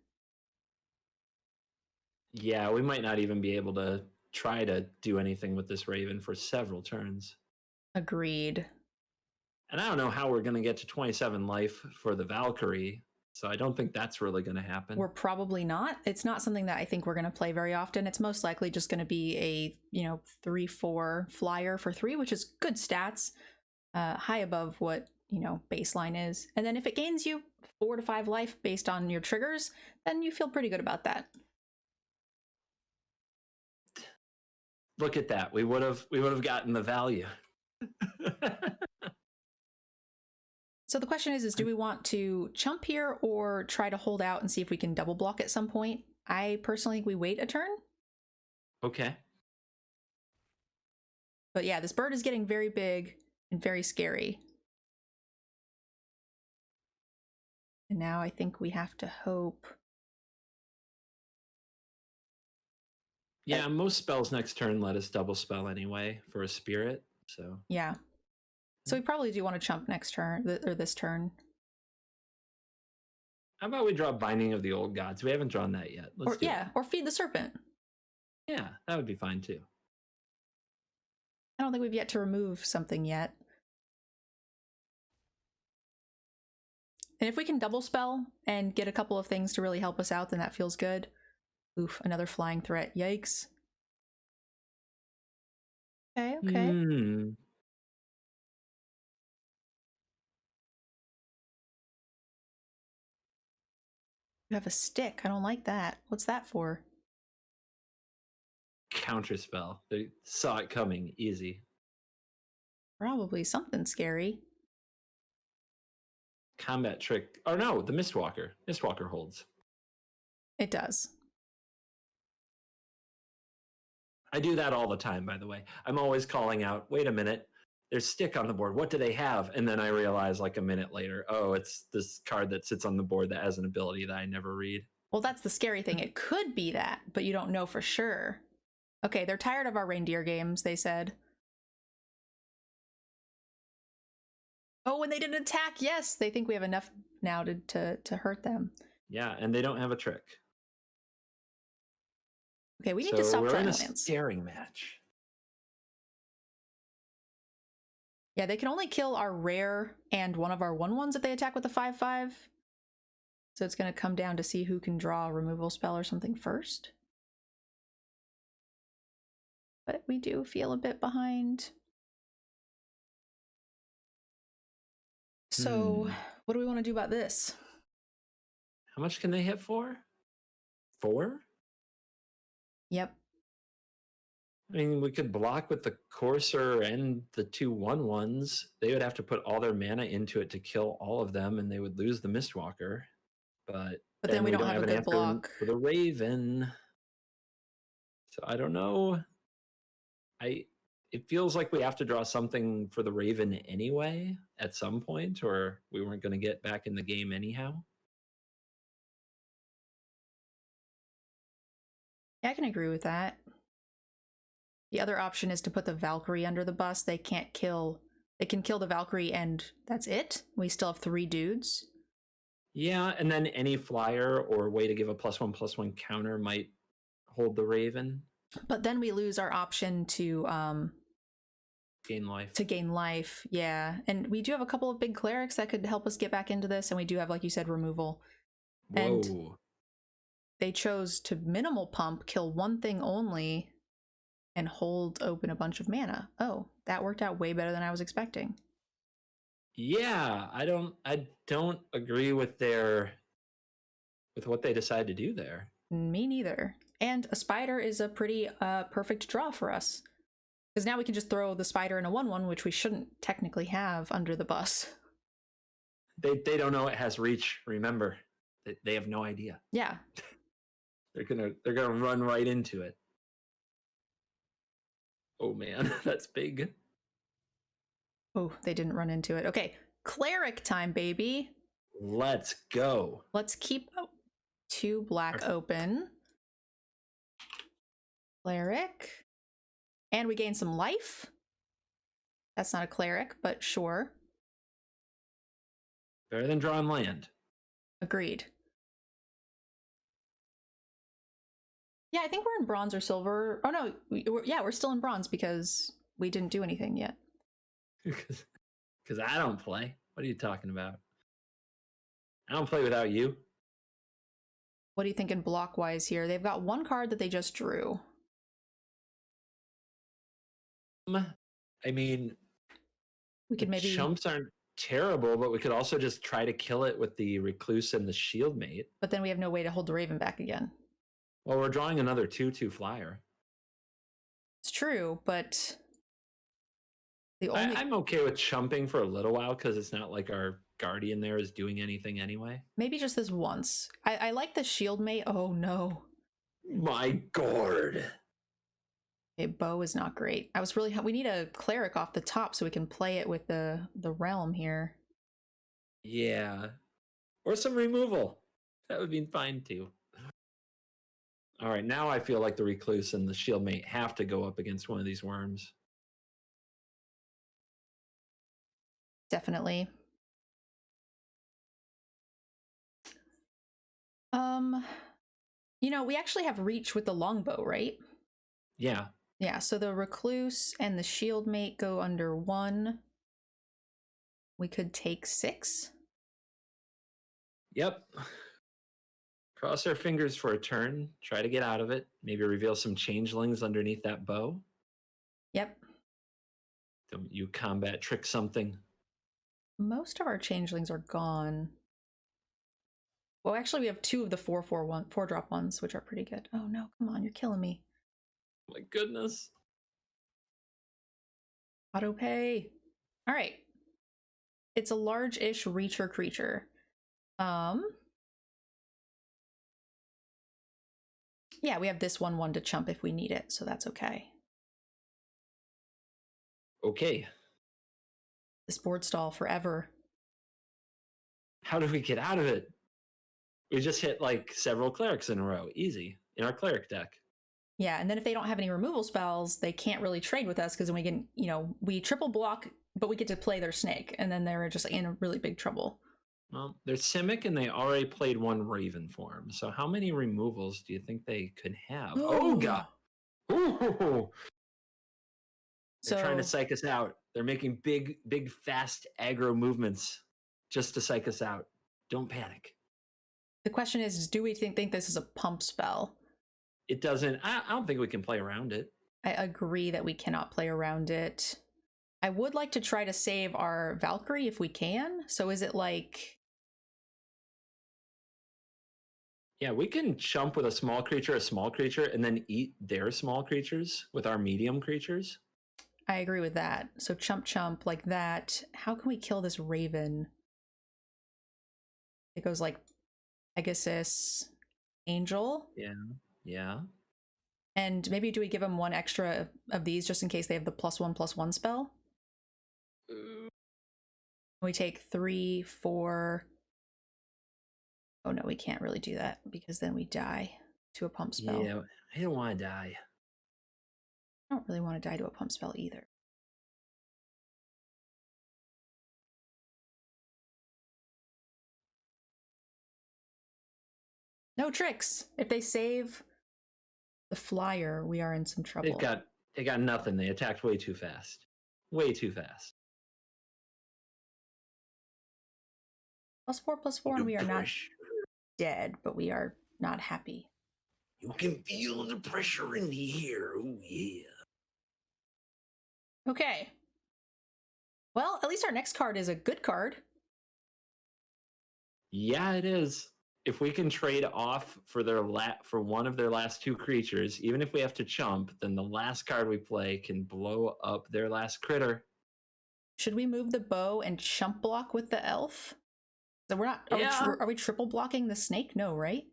A: Yeah, we might not even be able to try to do anything with this Raven for several turns.
B: Agreed.
A: And I don't know how we're going to get to 27 life for the Valkyrie, so I don't think that's really going to happen.
B: We're probably not. It's not something that I think we're going to play very often. It's most likely just going to be a, 3/4 flyer for 3, which is good stats, high above what, baseline is. And then if it gains you 4 to 5 life based on your triggers, then you feel pretty good about that.
A: Look at that. We would have gotten the value.
B: So the question is do we want to chump here or try to hold out and see if we can double block at some point? I personally think we wait a turn.
A: Okay.
B: But yeah, this bird is getting very big and very scary. And now I think we have to hope.
A: Yeah, most spells next turn let us double spell anyway for a spirit, so.
B: Yeah. So we probably do want to chump next turn, or this turn.
A: How about we draw Binding of the Old Gods? We haven't drawn that yet. Let's do it.
B: Or Feed the Serpent.
A: Yeah, that would be fine too.
B: I don't think we've yet to remove something yet. And if we can double spell and get a couple of things to really help us out, then that feels good. Oof, another flying threat. Yikes. Okay.
A: You
B: have a stick. I don't like that. What's that for?
A: Counterspell. They saw it coming. Easy.
B: Probably something scary.
A: Combat trick. Oh no, the Mistwalker. Mistwalker holds.
B: It does.
A: I do that all the time, by the way. I'm always calling out, wait a minute, there's stick on the board. What do they have? And then I realize like a minute later, oh, it's this card that sits on the board that has an ability that I never read.
B: Well, that's the scary thing. It could be that, but you don't know for sure. Okay, they're tired of our reindeer games, they said. Oh, and they didn't attack. Yes, they think we have enough now to hurt them.
A: Yeah, and they don't have a trick.
B: Okay, we need to stop
A: we're
B: drawing
A: in a
B: lands.
A: staring match.
B: Yeah, they can only kill our rare and one of our 1/1s if they attack with a 5/5. So it's going to come down to see who can draw a removal spell or something first. But we do feel a bit behind. So what do we want to do about this?
A: How much can they hit for? 4?
B: Yep.
A: I mean, we could block with the Courser and the 2 1/1s. They would have to put all their mana into it to kill all of them, and they would lose the Mistwalker. But
B: then we don't have a
A: an
B: good
A: answer
B: block
A: for the Raven. So I don't know. It feels like we have to draw something for the Raven anyway at some point, or we weren't going to get back in the game anyhow.
B: Yeah, I can agree with that. The other option is to put the Valkyrie under the bus. They can't kill They can kill the Valkyrie and that's it. We still have 3 dudes.
A: Yeah, and then any flyer or way to give a +1/+1 counter might hold the Raven.
B: But then we lose our option to
A: Gain life.
B: gain life. Yeah. And we do have a couple of big clerics that could help us get back into this, and we do have, like you said, removal.
A: Whoa.
B: And they chose to minimal pump, kill 1 thing only, and hold open a bunch of mana. Oh, that worked out way better than I was expecting.
A: Yeah, I don't agree with what they decide to do there.
B: Me neither. And a spider is a pretty perfect draw for us. Because now we can just throw the spider in a 1/1, which we shouldn't technically have under the bus.
A: They don't know it has reach, remember. They have no idea.
B: Yeah.
A: They're gonna run right into it. Oh man, that's big.
B: Oh, they didn't run into it. Okay, cleric time, baby.
A: Let's go.
B: Let's keep 2 black open. Cleric. And we gain some life. That's not a cleric, but sure.
A: Better than drawing land.
B: Agreed. Yeah, I think we're in bronze or silver. Oh no, we're still in bronze because we didn't do anything yet.
A: Because I don't play. What are you talking about? I don't play without you.
B: What do you think in block-wise here? They've got 1 card that they just drew.
A: I mean,
B: We could maybe...
A: chumps aren't terrible, but we could also just try to kill it with the Recluse and the Shield Mate.
B: But then we have no way to hold the Raven back again.
A: Well, we're drawing another 2/2 flyer.
B: It's true, but...
A: I'm okay with chumping for a little while because it's not like our Guardian there is doing anything anyway.
B: Maybe just this once. I like the Shield Mate. Oh no.
A: My God.
B: Okay, bow is not great. I was really... We need a cleric off the top so we can play it with the realm here.
A: Yeah. Or some removal. That would be fine too. All right, now I feel like the Recluse and the Shield Mate have to go up against one of these worms.
B: Definitely. You know, we actually have reach with the longbow, right?
A: Yeah.
B: Yeah, so the Recluse and the Shield Mate go under 1. We could take 6.
A: Yep. Cross our fingers for a turn. Try to get out of it. Maybe reveal some changelings underneath that bow.
B: Yep.
A: Don't you combat trick something.
B: Most of our changelings are gone. Well, actually, we have 2 of the 4-drop ones, which are pretty good. Oh no, come on, you're killing me.
A: My goodness.
B: Auto pay. All right. It's a large-ish reacher creature. Yeah, we have this 1/1 to chump if we need it, so that's okay.
A: Okay.
B: This board stall forever.
A: How do we get out of it? We just hit like several clerics in a row. Easy. In our cleric deck.
B: Yeah, and then if they don't have any removal spells, they can't really trade with us because then we can, you know, we triple block, but we get to play their snake, and then they're just in really big trouble.
A: Well, they're Simic and they already played 1 Raven form. So how many removals do you think they could have? Oh, God. Ooh. They're trying to psych us out. They're making big, fast aggro movements just to psych us out. Don't panic.
B: The question is, do we think this is a pump spell?
A: It doesn't... I don't think we can play around it.
B: I agree that we cannot play around it. I would like to try to save our Valkyrie if we can. So is it like...
A: Yeah, we can chump with a small creature, and then eat their small creatures with our medium creatures.
B: I agree with that. So chump like that. How can we kill this Raven? It goes like Pegasus, Angel.
A: Yeah.
B: And maybe do we give them 1 extra of these just in case they have the +1/+1 spell? We take 3, 4... Oh no, we can't really do that because then we die to a pump spell.
A: Yeah, I don't want to die.
B: I don't really want to die to a pump spell either. No tricks. If they save the flyer, we are in some trouble.
A: They got nothing. They attacked way too fast. Way too fast.
B: +4/+4, and we are not dead, but we are not happy.
A: You can feel the pressure in the air. Oh, yeah.
B: Okay. Well, at least our next card is a good card.
A: Yeah, it is. If we can trade off for for one of their last two creatures, even if we have to chump, then the last card we play can blow up their last critter.
B: Should we move the bow and chump block with the elf? So we're not. Are we triple blocking the snake? No, right?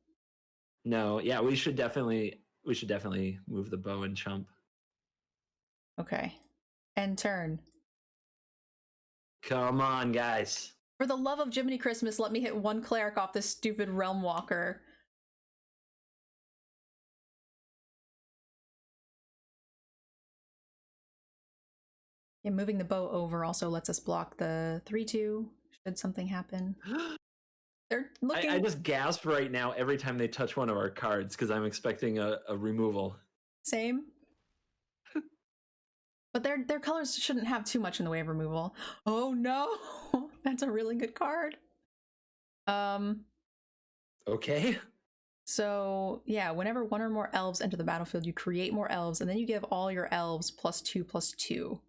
A: No. Yeah, we should definitely move the bow and chump.
B: Okay. End turn.
A: Come on, guys.
B: For the love of Jiminy Christmas, let me hit one cleric off this stupid Realm Walker. Yeah, moving the bow over also lets us block the 3/2 should something happen. They're looking.
A: I just gasp right now every time they touch one of our cards because I'm expecting a removal.
B: Same. But their colors shouldn't have too much in the way of removal. Oh no! That's a really good card.
A: Okay.
B: So yeah, whenever one or more elves enter the battlefield, you create more elves, and then you give all your elves +2/+2.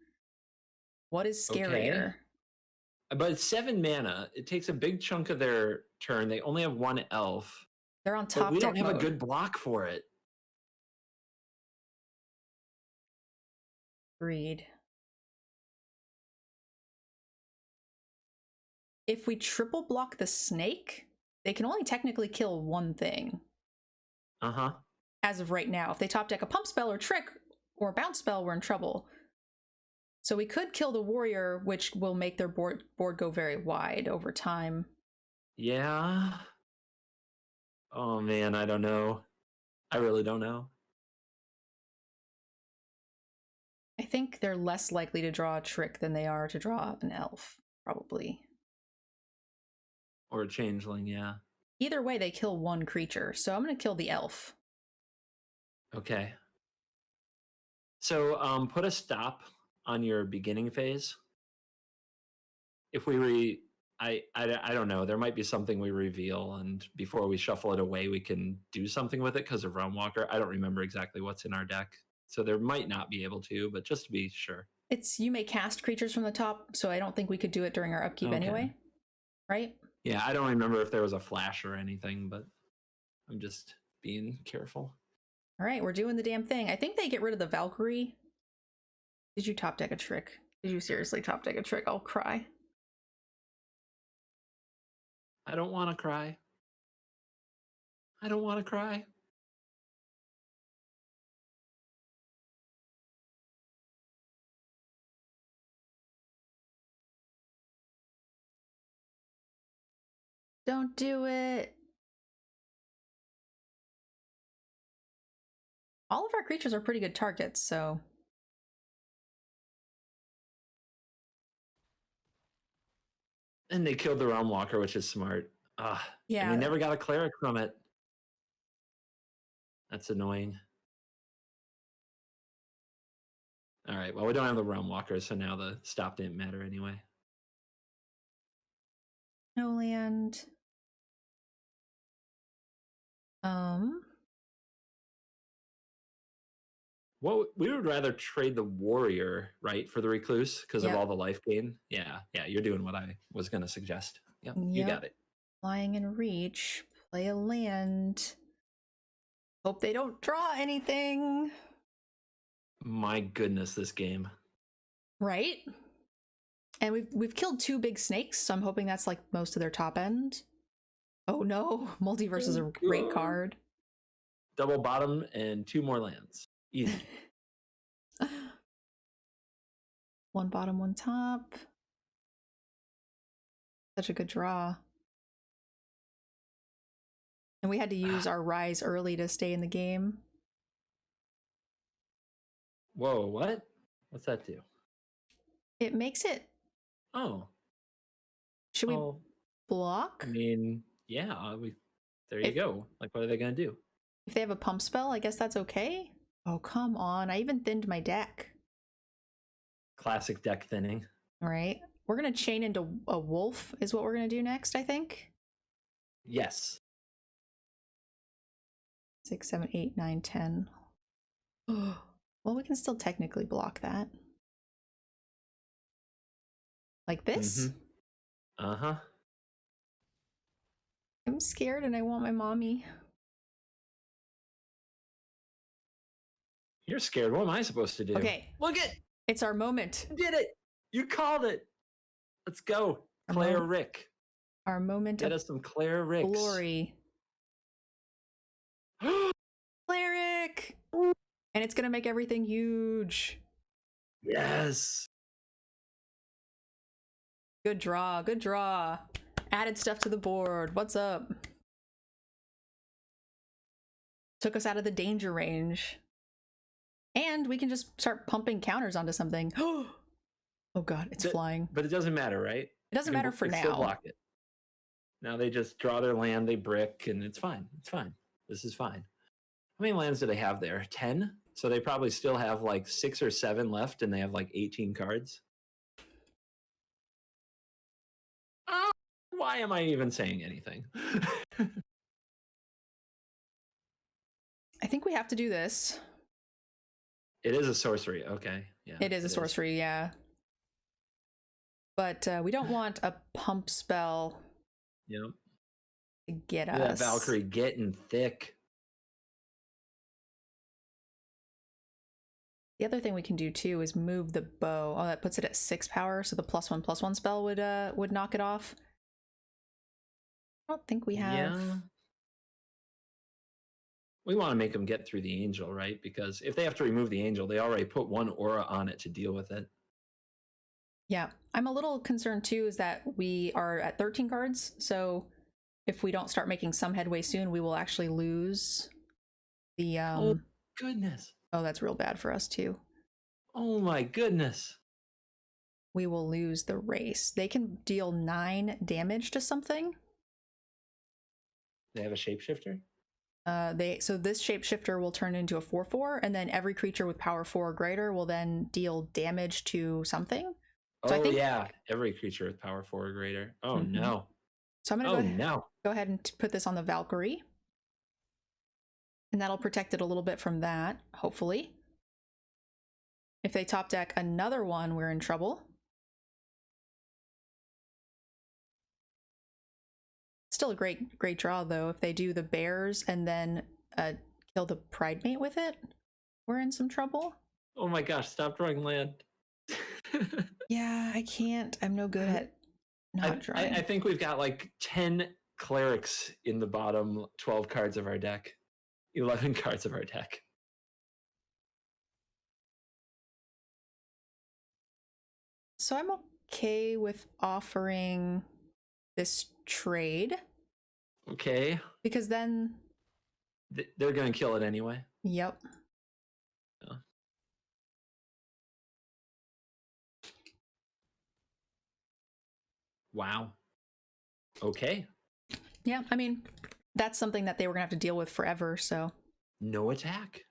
B: What is scarier?
A: Okay. But it's 7 mana. It takes a big chunk of their turn. They only have one elf.
B: They're on top.
A: But we don't
B: deck
A: have
B: mode.
A: a good block for it.
B: Agreed. If we triple block the snake, they can only technically kill one thing.
A: Uh-huh.
B: As of right now. If they top deck a pump spell or trick or bounce spell, we're in trouble. So we could kill the warrior, which will make their board go very wide over time.
A: Yeah. Oh man, I don't know. I really don't know.
B: I think they're less likely to draw a trick than they are to draw an elf, probably.
A: Or a changeling, yeah.
B: Either way, they kill one creature, so I'm going to kill the elf.
A: Okay. So put a stop on your beginning phase. If we I don't know. There might be something we reveal, and before we shuffle it away, we can do something with it because of Realm Walker. I don't remember exactly what's in our deck, so there might not be able to, but just to be sure.
B: It's you may cast creatures from the top, so I don't think we could do it during our upkeep anyway, right?
A: Yeah, I don't remember if there was a flash or anything, but I'm just being careful.
B: All right, we're doing the damn thing. I think they get rid of the Valkyrie. Did you top deck a trick? Did you seriously top deck a trick? I'll cry.
A: I don't want to cry. I don't want to cry.
B: Don't do it. All of our creatures are pretty good targets, so.
A: And they killed the Realm Walker, which is smart.
B: Yeah.
A: And we never got a cleric from it. That's annoying. All right, well, we don't have the Realm Walker, so now the stop didn't matter anyway.
B: No land.
A: Well, we would rather trade the warrior, right, for the recluse because of all the life gain. Yeah, you're doing what I was going to suggest. Yep, you got it.
B: Flying in reach, play a land. Hope they don't draw anything.
A: My goodness, this game.
B: Right? And we've killed 2 big snakes, so I'm hoping that's like most of their top end. Oh no, Multiverse is a great card.
A: Double bottom and 2 more lands. Easy.
B: 1 bottom, 1 top. Such a good draw. And we had to use our rise early to stay in the game.
A: Whoa, what? What's that do?
B: It makes it.
A: Oh.
B: Should we block?
A: I mean, yeah, we There you go. Like, what are they going to do?
B: If they have a pump spell, I guess that's okay. Oh, come on. I even thinned my deck.
A: Classic deck thinning.
B: All right. We're going to chain into a wolf is what we're going to do next, I think.
A: Yes.
B: 6, 7, 8, 9, 10. Oh, well, we can still technically block that. Like this?
A: Uh-huh.
B: I'm scared and I want my mommy.
A: You're scared. What am I supposed to do?
B: Okay.
A: Look it.
B: It's our moment.
A: You did it. You called it. Let's go. Claire Rick.
B: Our moment
A: Get
B: of
A: us some Claire Ricks.
B: glory. Cleric! And it's going to make everything huge.
A: Yes.
B: Good draw. Good draw. Added stuff to the board. What's up? Took us out of the danger range. And we can just start pumping counters onto something. Oh god, it's flying.
A: But it doesn't matter, right?
B: It doesn't matter for now.
A: Still block it. Now they just draw their land, they brick, and it's fine. It's fine. This is fine. How many lands do they have there? 10? So they probably still have like 6 or 7 left, and they have like 18 cards. Why am I even saying anything?
B: I think we have to do this.
A: It is a sorcery. Okay. Yeah.
B: It is a sorcery, yeah. But we don't want a pump spell
A: Yep.
B: to get us.
A: That Valkyrie getting thick.
B: The other thing we can do too is move the bow. Oh, that puts it at 6 power, so the +1/+1 spell would knock it off. I don't think we have.
A: Yeah. We want to make them get through the angel, right? Because if they have to remove the angel, they already put 1 aura on it to deal with it.
B: Yeah, I'm a little concerned too is that we are at 13 cards, so if we don't start making some headway soon, we will actually lose the
A: Oh goodness.
B: Oh, that's real bad for us too.
A: Oh my goodness.
B: We will lose the race. They can deal 9 damage to something.
A: They have a shapeshifter?
B: So this shapeshifter will turn into a 4/4, and then every creature with power 4 or greater will then deal damage to something. So
A: I think, yeah, every creature with power 4 or greater. Oh no.
B: So I'm gonna go ahead and put this on the Valkyrie. And that'll protect it a little bit from that, hopefully. If they top deck another one, we're in trouble. Still a great draw though. If they do the bears and then kill the pride mate with it, we're in some trouble.
A: Oh my gosh, stop drawing land.
B: Yeah, I can't. I'm no good at not drawing.
A: I think we've got like 10 clerics in the bottom 12 cards of our deck. 11 cards of our deck.
B: So I'm okay with offering this trade.
A: Okay.
B: Because then
A: they're going to kill it anyway.
B: Yep.
A: Yeah. Wow. Okay.
B: Yeah, I mean, that's something that they were going to have to deal with forever, so.
A: No attack.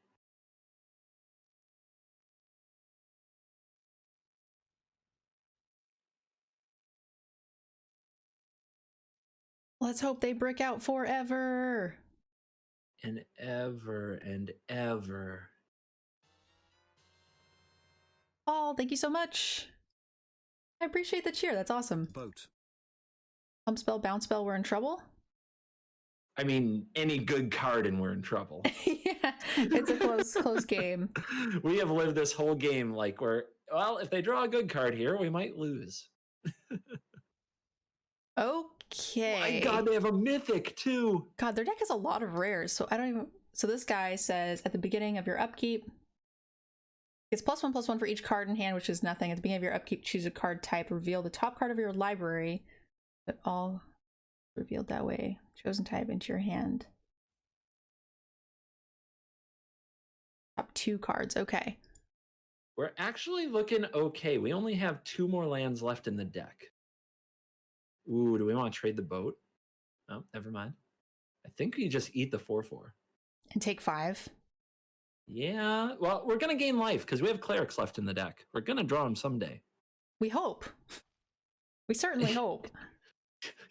B: Let's hope they brick out forever.
A: And ever and ever.
B: Oh, thank you so much. I appreciate the cheer. That's awesome.
C: Boat.
B: Pump spell, bounce spell, we're in trouble?
A: I mean, any good card and we're in trouble.
B: Yeah, it's a close game.
A: We have lived this whole game like well, if they draw a good card here, we might lose.
B: Okay.
A: My God, they have a mythic too.
B: God, their deck has a lot of rares, so I don't even... So this guy says, at the beginning of your upkeep, it's +1/+1 for each card in hand, which is nothing. At the beginning of your upkeep, choose a card type, reveal the top card of your library, but all revealed that way. Chosen type into your hand. Top 2 cards, okay.
A: We're actually looking okay. We only have 2 more lands left in the deck. Ooh, do we want to trade the boat? Oh, never mind. I think you just eat the 4/4.
B: And take 5.
A: Yeah. Well, we're gonna gain life because we have clerics left in the deck. We're gonna draw them someday.
B: We hope. We certainly hope.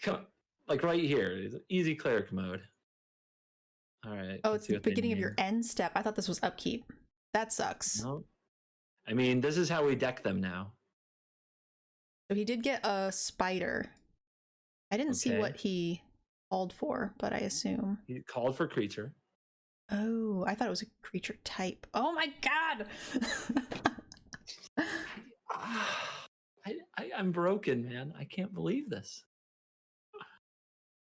A: Come on. Like right here, it's easy cleric mode. All right.
B: Oh,
A: let's
B: it's
A: see
B: the
A: what they
B: beginning of your
A: name.
B: end step. I thought this was upkeep. That sucks.
A: No. I mean, this is how we deck them now.
B: So he did get a spider. I didn't see
A: Okay.
B: what he called for, but I assume.
A: He called for creature.
B: Oh, I thought it was a creature type. Oh my god!
A: I'm broken, man. I can't believe this.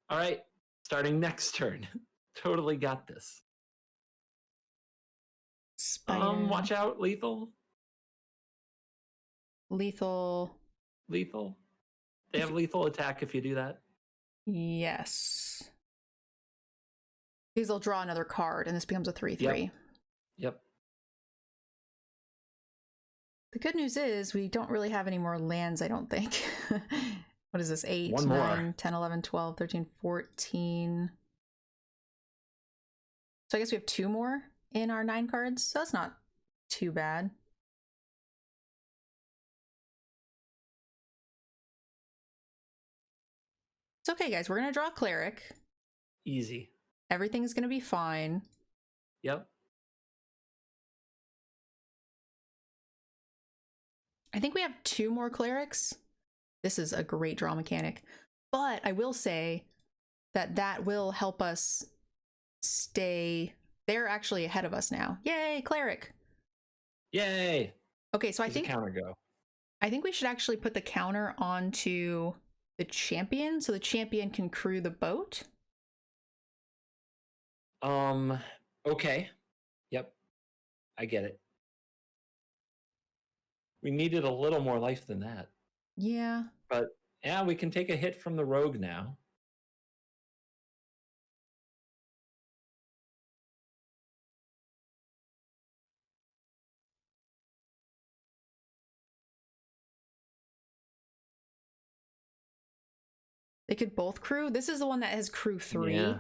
A: All right, starting next turn. Totally got this.
B: Spider.
A: Watch out, lethal.
B: Lethal.
A: Lethal. They have lethal attack if you do that.
B: Yes. Because they'll draw another card and this becomes a 3/3.
A: Yep.
B: The good news is we don't really have any more lands, I don't think. What is this? 8,
A: One more.
B: 9, 10, 11, 12, 13, 14. So I guess we have 2 more in our 9 cards. So that's not too bad. It's okay, guys. We're going to draw a cleric.
A: Easy.
B: Everything's going to be fine.
A: Yep.
B: I think we have 2 more clerics. This is a great draw mechanic. But I will say that that will help us stay... They're actually ahead of us now. Yay, cleric!
A: Yay!
B: Okay, so I think
A: counter go.
B: I think we should actually put the counter onto the champion so the champion can crew the boat.
A: Okay. Yep. I get it. We needed a little more life than that.
B: Yeah.
A: But yeah, we can take a hit from the rogue now.
B: They could both crew. This is the one that has crew 3.
A: Yeah.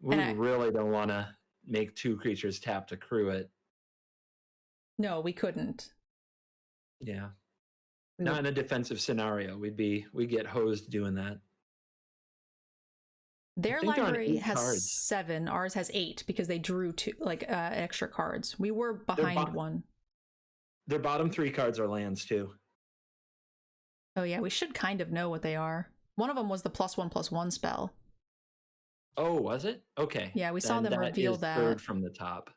A: We
B: And
A: really don't want to make 2 creatures tap to crew it.
B: No, we couldn't.
A: Yeah.
B: We
A: Not
B: would-
A: in a defensive scenario. We'd get hosed doing that.
B: Their
A: think they're on
B: library
A: 8
B: has
A: cards.
B: 7. Ours has 8 because they drew 2 extra cards. We were behind one.
A: Their bottom 3 cards are lands too.
B: Oh yeah, we should kind of know what they are. One of them was the +1/+1 spell.
A: Oh, was it? Okay.
B: Yeah, we saw
A: Then
B: them reveal
A: is
B: that.
A: third from the top.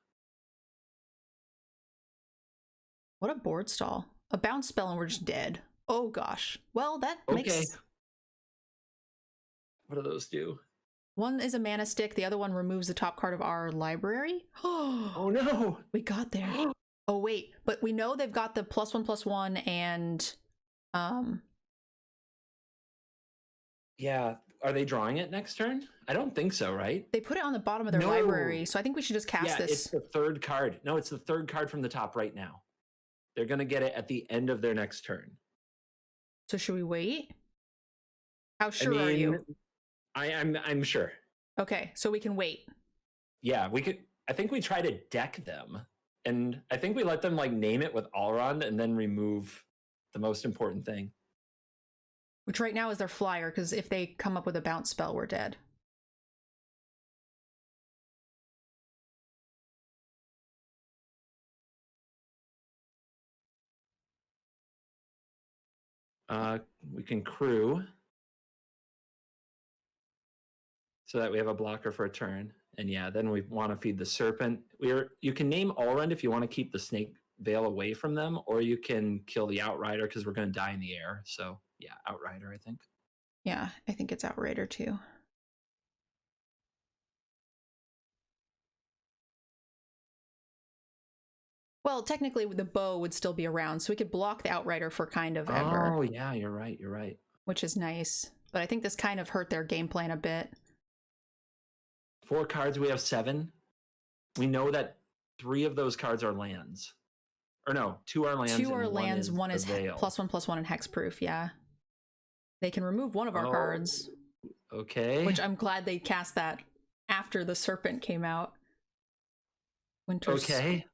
B: What a board stall. A bounce spell and we're just dead. Oh gosh. Well, that
A: Okay.
B: makes...
A: What do those do?
B: One is a mana stick, the other one removes the top card of our library.
A: Oh no!
B: We got there. Oh wait, but we know they've got the +1/+1 and
A: Yeah. Are they drawing it next turn? I don't think so, right?
B: they put it on the bottom of their
A: No.
B: library, so I think we should just cast
A: Yeah,
B: this.
A: it's the 3rd card. No, it's the 3rd card from the top right now. They're gonna get it at the end of their next turn.
B: So should we wait? How sure are you?
A: I'm sure.
B: Okay, so we can wait.
A: Yeah, we could. I think we try to deck them, and I think we let them like name it with Alrond and then remove the most important thing.
B: Which right now is their flyer, because if they come up with a bounce spell, we're dead.
A: We can crew so that we have a blocker for a turn, and yeah, then we want to feed the serpent. You can name Alrond if you want to keep the snake veil away from them, or you can kill the outrider because we're going to die in the air. So yeah, outrider, I think.
B: Yeah, I think it's Outrider too. Well, technically the bow would still be around, so we could block the Outrider for kind of ever.
A: Oh yeah, you're right. You're right.
B: Which is nice. But I think this kind of hurt their game plan a bit.
A: 4 cards, we have 7. We know that 3 of those cards are lands. Or no, 2 are lands.
B: 2 are lands, one is
A: veil.
B: +1/+1 and hexproof, yeah. They can remove one of our cards.
A: Okay.
B: Which I'm glad they cast that after the serpent came out. Winter's
A: Okay.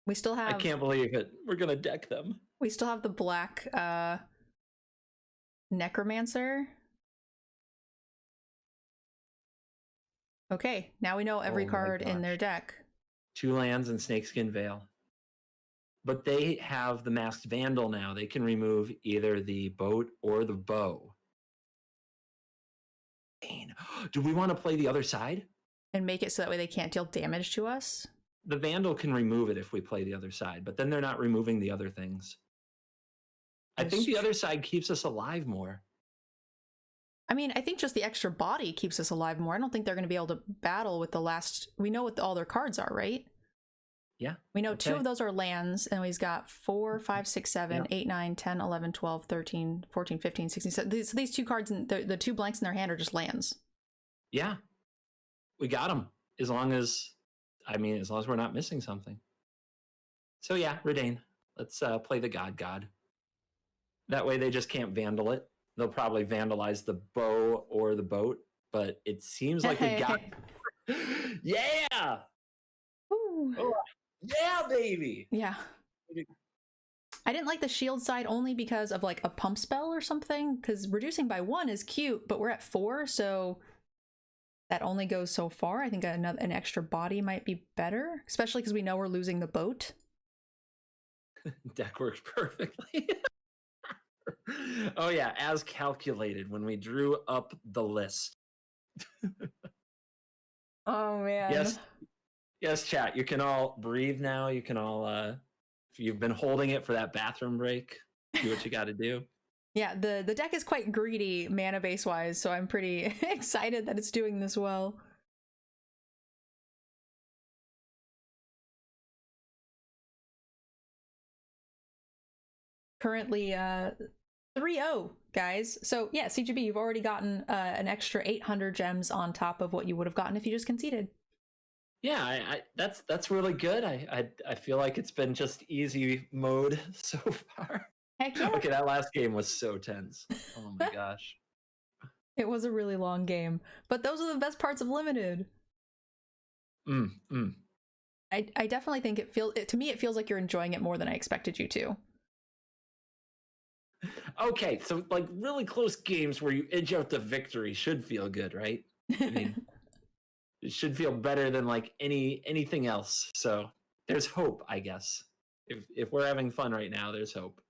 B: We still have
A: I can't believe it. We're gonna deck them.
B: we still have the black necromancer. Okay, now we know every
A: Oh my
B: card in
A: gosh.
B: their deck.
A: 2 lands and Snakeskin Veil. But they have the Masked Vandal now. They can remove either the boat or the bow. Do we want to play the other side?
B: And make it so that way they can't deal damage to us.
A: The Vandal can remove it if we play the other side, but then they're not removing the other things. I think the other side keeps us alive more.
B: I mean, I think just the extra body keeps us alive more. I don't think they're going to be able to battle with the last... We know what all their cards are, right?
A: Yeah.
B: We know 2 of those are lands, and we've got 4, 5, 6, 7, 8, 9, 10, 11, 12, 13, 14, 15, 16, 17. So these 2 cards, the 2 blanks in their hand are just lands.
A: Yeah. We got them. As long as we're not missing something. So yeah, Redain. Let's play the God. That way they just can't vandal it. They'll probably vandalize the bow or the boat, but it seems like we got... Yeah!
B: Ooh.
A: Oh, yeah, baby!
B: Yeah. I didn't like the shield side only because of like a pump spell or something, because reducing by 1 is cute, but we're at 4, so that only goes so far. I think an extra body might be better, especially because we know we're losing the boat.
A: Deck works perfectly. Oh yeah, as calculated when we drew up the list.
B: Oh man.
A: Yes, chat. You can all breathe now. You can all, if you've been holding it for that bathroom break, do what you got to do.
B: Yeah, the deck is quite greedy mana base wise, so I'm pretty excited that it's doing this well. Currently 3-0, guys. So yeah, CGB, you've already gotten an extra 800 gems on top of what you would have gotten if you just conceded.
A: Yeah, that's really good. I feel like it's been just easy mode so far.
B: Heck yeah.
A: Okay, that last game was so tense. Oh my gosh.
B: It was a really long game, but those are the best parts of Limited. I definitely think to me it feels like you're enjoying it more than I expected you to.
A: Okay, so like really close games where you edge out the victory should feel good, right? I mean, it should feel better than like anything else. So there's hope, I guess. If we're having fun right now, there's hope.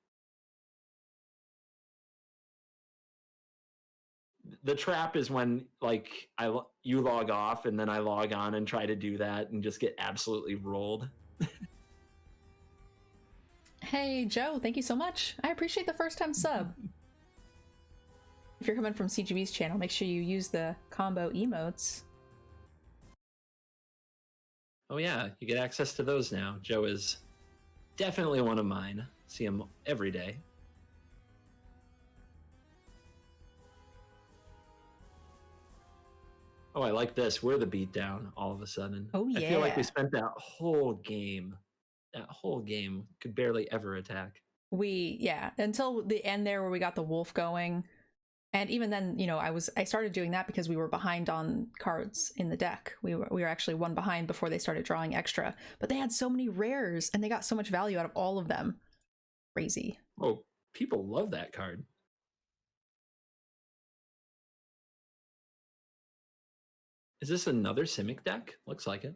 A: The trap is when like you log off and then I log on and try to do that and just get absolutely rolled.
B: Hey Joe, thank you so much. I appreciate the first time sub. If you're coming from CGB's channel, make sure you use the combo emotes.
A: Oh yeah, you get access to those now. Joe is definitely one of mine. See him every day. Oh, I like this. We're the beatdown all of a sudden.
B: Oh yeah.
A: I feel like we spent that whole game could barely ever attack.
B: Until the end there where we got the wolf going. And even then, you know, I started doing that because we were behind on cards in the deck. We were actually 1 behind before they started drawing extra. But they had so many rares and they got so much value out of all of them. Crazy.
A: Oh, people love that card. Is this another Simic deck? Looks like it.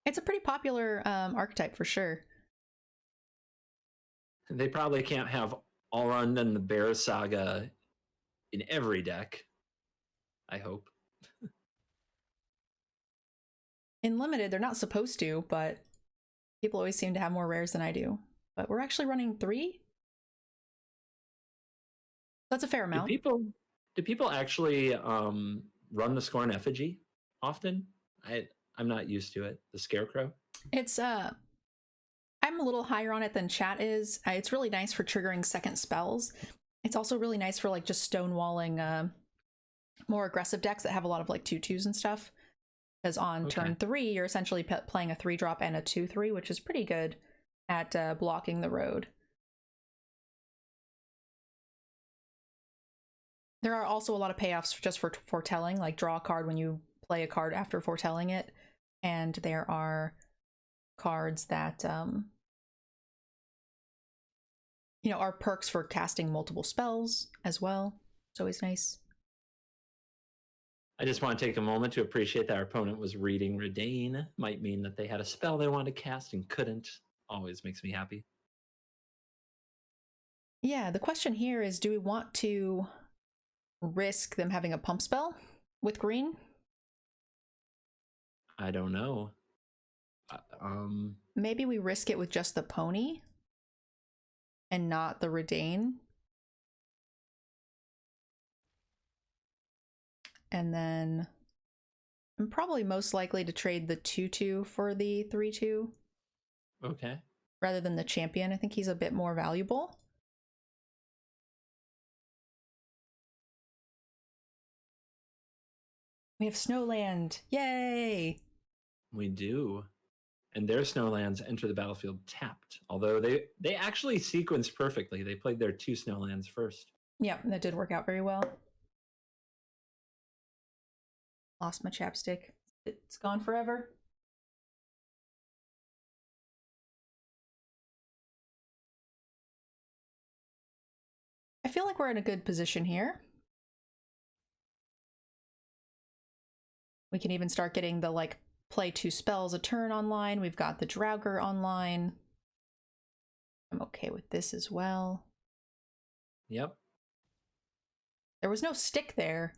B: It's a pretty popular archetype for sure.
A: They probably can't have Allrund and the Bear Saga in every deck. I hope.
B: In Limited, they're not supposed to, but people always seem to have more rares than I do. But we're actually running 3? That's a fair amount.
A: Do people actually run the Scorn Effigy often? I'm not used to it. The Scarecrow?
B: It's I'm a little higher on it than chat is. It's really nice for triggering second spells. It's also really nice for like just stonewalling more aggressive decks that have a lot of like 2/2s and stuff. Because on turn 3, you're essentially playing a 3-drop and a 2/3, which is pretty good at blocking the road. There are also a lot of payoffs just for foretelling, like draw a card when you play a card after foretelling it. And there are cards that, are perks for casting multiple spells as well. It's always nice.
A: I just want to take a moment to appreciate that our opponent was reading Redain. Might mean that they had a spell they wanted to cast and couldn't. Always makes me happy.
B: Yeah, the question here is, do we want to risk them having a pump spell with green?
A: I don't know.
B: Maybe we risk it with just the pony and not the Redain. And then I'm probably most likely to trade the 2/2 for the 3/2.
A: Okay.
B: Rather than the champion. I think he's a bit more valuable. We have Snowland. Yay!
A: We do. And their Snowlands enter the battlefield tapped. Although they actually sequenced perfectly. They played their 2 Snowlands first.
B: Yeah, that did work out very well. Lost my chapstick. It's gone forever. I feel like we're in a good position here. We can even start getting the, like, play 2 spells a turn online. We've got the Draugr online. I'm okay with this as well.
A: Yep.
B: There was no stick there,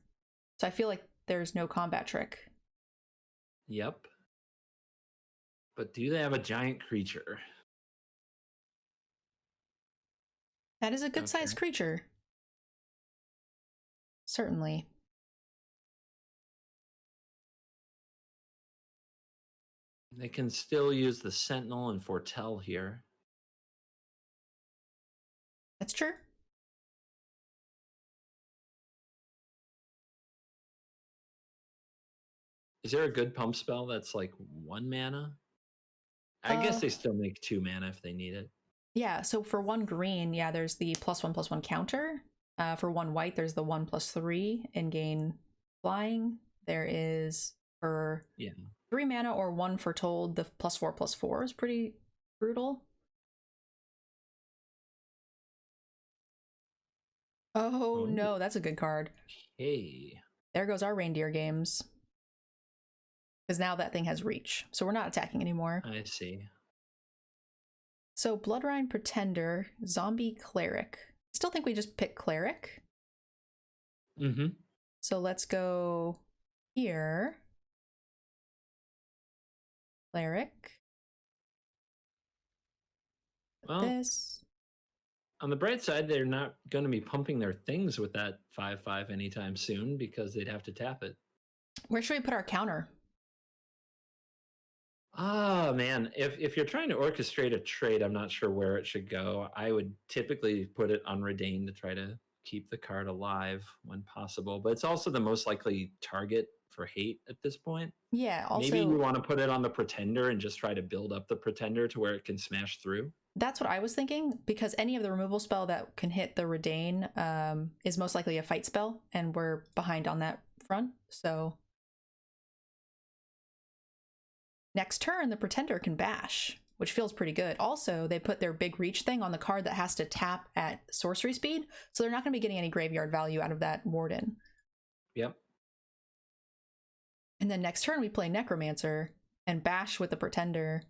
B: so I feel like there's no combat trick.
A: Yep. But do they have a giant creature?
B: That is a good-sized creature. Certainly.
A: They can still use the Sentinel and Foretell here.
B: That's true.
A: Is there a good pump spell that's like 1 mana? I guess they still make 2 mana if they need it.
B: Yeah, so for 1 green, yeah, there's the +1/+1 counter. For 1 white, there's the 1/3 and gain flying. There is for 3 mana or 1 foretold, the +4/+4 is pretty brutal. Oh no, that's a good card.
A: Hey.
B: There goes our reindeer games. Because now that thing has reach, so we're not attacking anymore.
A: I see.
B: So Bloodrine Pretender, Zombie Cleric. Still think we just pick Cleric.
A: Mm-hmm.
B: So let's go here. Cleric.
A: Well,
B: this.
A: On the bright side, they're not going to be pumping their things with that 5/5 anytime soon because they'd have to tap it.
B: Where should we put our counter?
A: Ah, man. If you're trying to orchestrate a trade, I'm not sure where it should go. I would typically put it on Redain to try to keep the card alive when possible. But it's also the most likely target for hate at this point.
B: Yeah, also...
A: Maybe you want to put it on the Pretender and just try to build up the Pretender to where it can smash through.
B: That's what I was thinking, because any of the removal spell that can hit the Redain is most likely a fight spell, and we're behind on that front, so... Next turn, the Pretender can bash, which feels pretty good. Also, they put their big reach thing on the card that has to tap at sorcery speed, so they're not going to be getting any graveyard value out of that Warden.
A: Yep.
B: And then next turn, we play Necromancer and bash with the Pretender.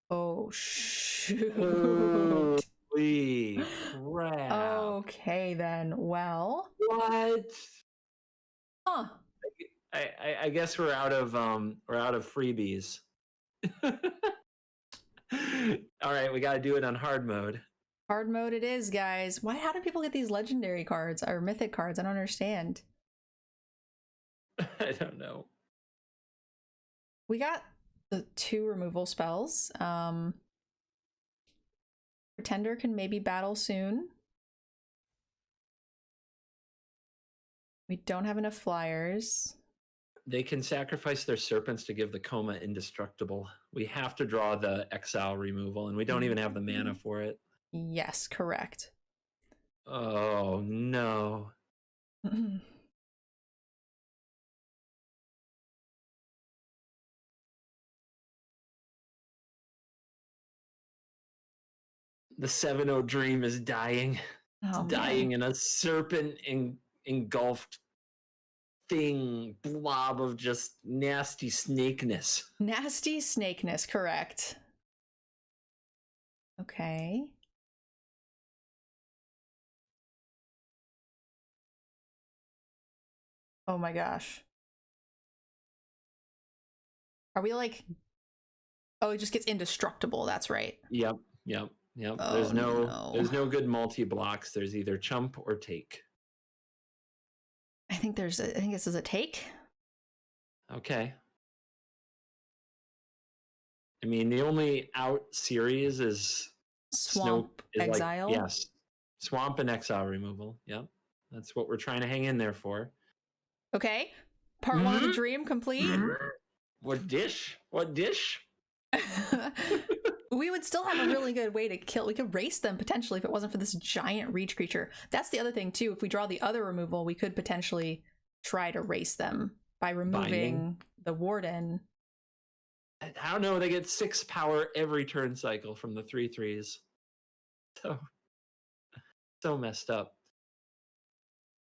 B: Oh, shoot.
A: Holy crap.
B: Okay, then. Well.
A: What?
B: Huh.
A: I guess we're out of freebies. All right, we got to do it on hard mode.
B: Hard mode it is, guys. How do people get these legendary cards or mythic cards? I don't understand.
A: I don't know.
B: We got the 2 removal spells. Pretender can maybe battle soon. We don't have enough flyers.
A: They can sacrifice their serpents to give the coma indestructible. We have to draw the exile removal, and we don't even have the mana for it.
B: Yes, correct.
A: Oh, no. The 7-0 dream is dying.
B: Oh,
A: It's dying in a serpent engulfed thing, blob of just nasty snakeness.
B: Nasty snakeness, correct. Okay. Oh my gosh. Are we like... Oh, it just gets indestructible, that's right.
A: Yep.
B: Oh,
A: there's
B: no.
A: no good multi-blocks. There's either chump or take.
B: I think this is a take.
A: Okay. I mean, the only out series is
B: Swamp Exile.
A: Yes. Swamp and exile removal. Yep. That's what we're trying to hang in there for.
B: Okay. Part 1 of the dream complete.
A: What dish?
B: We would still have a really good way to kill. We could race them potentially if it wasn't for this giant reach creature. That's the other thing too. If we draw the other removal, we could potentially try to race them by removing the warden.
A: I don't know. They get 6 power every turn cycle from the 3/3s. So messed up.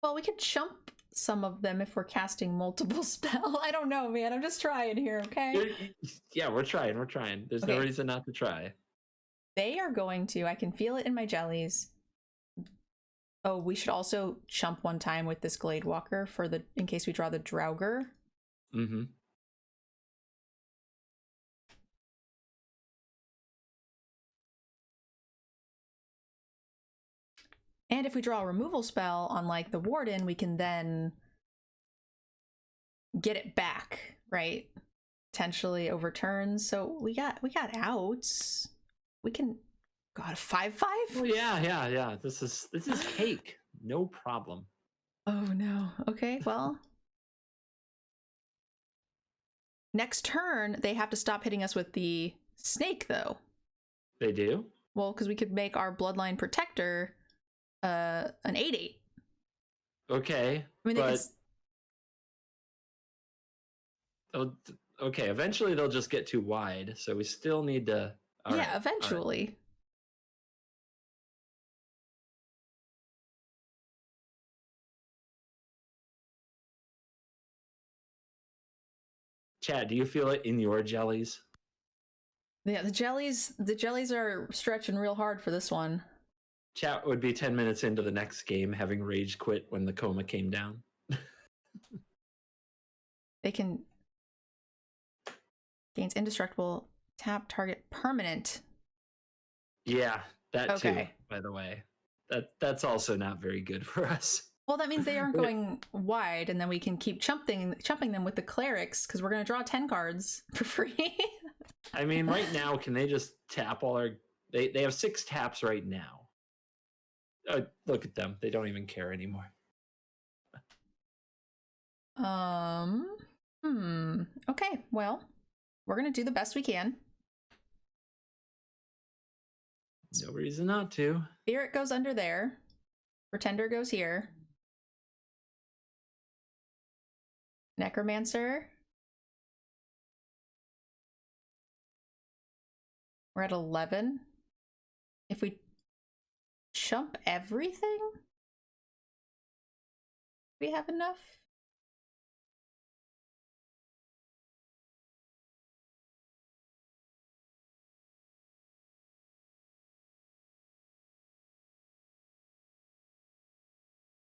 B: Well, we could chump some of them if we're casting multiple spells. I don't know, man. I'm just trying here, okay?
A: Yeah, we're trying. There's no reason not to try.
B: They are going to. I can feel it in my jellies. Oh, we should also chump one time with this Glade Walker in case we draw the Draugr.
A: Mm-hmm.
B: And if we draw a removal spell on like the Warden, we can then get it back, right? Potentially overturn. So we got outs. We can... God, 5/5?
A: Well, yeah. This is cake. No problem.
B: Oh no. Okay, well. Next turn, they have to stop hitting us with the snake, though.
A: They do?
B: Well, because we could make our Bloodline Protector an 8/8.
A: Okay.
B: I mean,
A: okay, eventually they'll just get too wide, so we still need to...
B: eventually.
A: Right. Chad, do you feel it in your jellies?
B: Yeah, the jellies are stretching real hard for this one.
A: Chat would be 10 minutes into the next game having rage quit when the coma came down.
B: They can... Gains indestructible, tap target permanent.
A: Yeah, that too, by the way. That's also not very good for us.
B: Well, that means they aren't going wide, and then we can keep chumping them with the clerics, because we're going to draw 10 cards for free.
A: I mean, right now, can they just tap all our... They have 6 taps right now. Look at them. They don't even care anymore.
B: Okay, well, we're going to do the best we can.
A: No reason not to.
B: Spirit goes under there. Pretender goes here. Necromancer. We're at 11. If we chump everything, we have enough.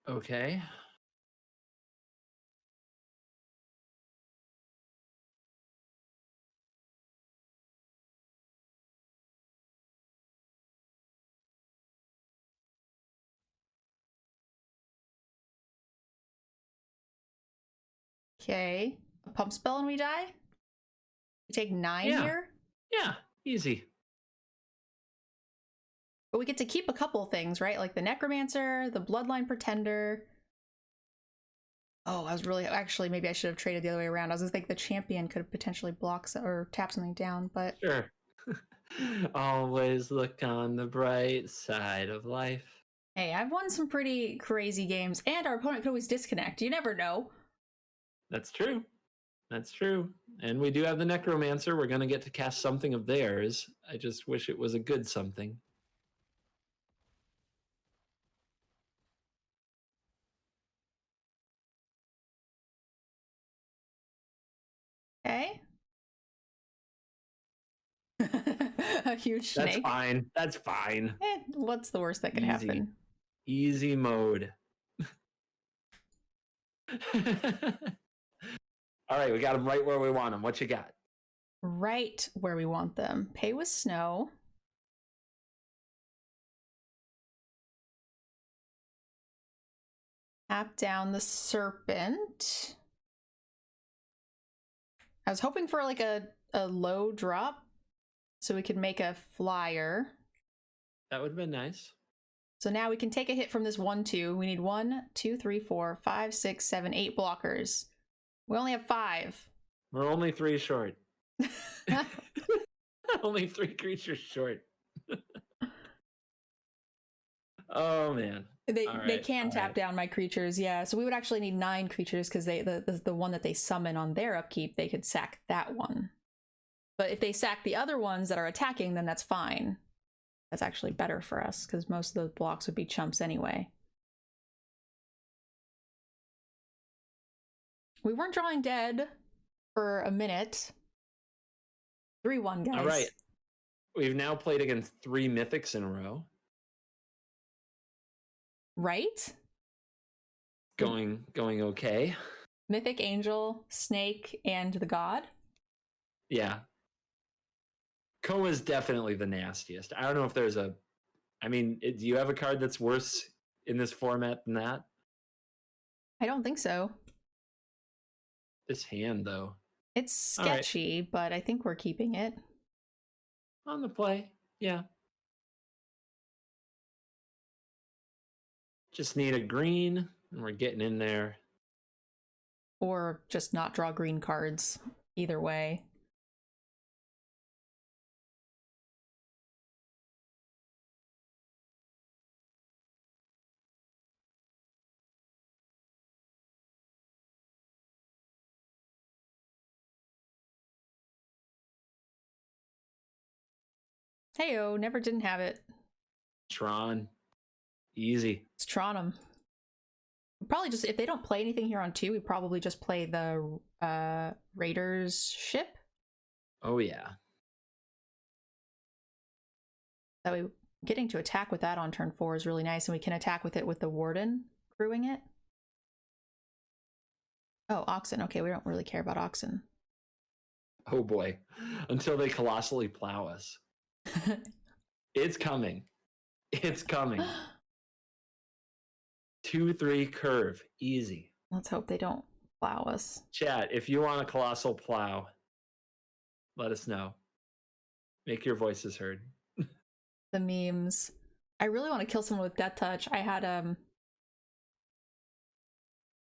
A: Okay.
B: Okay. A pump spell and we die? We take 9 here?
A: Yeah, easy.
B: But we get to keep a couple things, right? Like the Necromancer, the Bloodline Pretender. Oh, I was really... Actually, maybe I should have traded the other way around. I was going to think the Champion could potentially block or tap something down, but...
A: Sure. Always look on the bright side of life.
B: Hey, I've won some pretty crazy games, and our opponent could always disconnect. You never know.
A: That's true. That's true. And we do have the Necromancer. We're going to get to cast something of theirs. I just wish it was a good something.
B: Okay. A huge
A: That's
B: snake.
A: fine. That's fine.
B: What's the worst that could
A: Easy.
B: happen?
A: Easy mode. All right, we got them right where we want them. What you got?
B: Right where we want them. Pay with snow. Tap down the serpent. I was hoping for like a low drop so we could make a flyer.
A: That would have been nice.
B: So now we can take a hit from this 1-2. We need 1, 2, 3, 4, 5, 6, 7, 8 blockers. We only have 5.
A: We're only 3 short. Only 3 creatures short. Oh man.
B: They can tap down my creatures, yeah. So we would actually need 9 creatures because the one that they summon on their upkeep, they could sack that one. But if they sack the other ones that are attacking, then that's fine. That's actually better for us because most of those blocks would be chumps anyway. We weren't drawing dead for a minute. 3-1, guys.
A: All right. We've now played against 3 mythics in a row.
B: Right?
A: Going okay.
B: Mythic, Angel, Snake, and the God.
A: Yeah. Ko is definitely the nastiest. I don't know if there's a... I mean, do you have a card that's worse in this format than that?
B: I don't think so.
A: This hand, though.
B: It's sketchy, but I think we're keeping it.
A: On the play, yeah. Just need a green, and we're getting in there.
B: Or just not draw green cards. Either way. Heyo, never didn't have it.
A: Tron. Easy.
B: It's Tronum. Probably just, if they don't play anything here on 2, we probably just play the Raiders ship.
A: Oh, yeah.
B: That way, getting to attack with that on turn 4 is really nice, and we can attack with it with the Warden crewing it. Oh, Oxen. Okay, we don't really care about Oxen.
A: Oh, boy. Until they colossally plow us. It's coming. It's coming. 2-3 curve. Easy.
B: Let's hope they don't plow us.
A: Chat, if you want a colossal plow, let us know. Make your voices heard.
B: The memes. I really want to kill someone with Death Touch. I had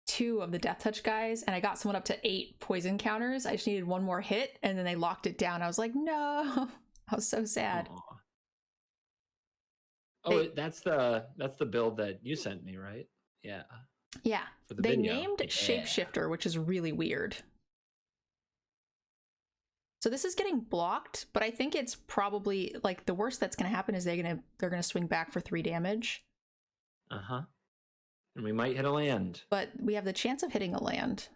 B: 2 of the Death Touch guys, and I got someone up to 8 poison counters. I just needed 1 more hit, and then they locked it down. I was like, no. I was so sad.
A: Aww. Oh, that's the build that you sent me, right? Yeah.
B: Yeah.
A: For the
B: They
A: video.
B: named Shapeshifter, which is really weird. So this is getting blocked, but I think it's probably like the worst that's going to happen is they're going to swing back for 3 damage.
A: Uh-huh. And we might hit a land.
B: But we have the chance of hitting a land.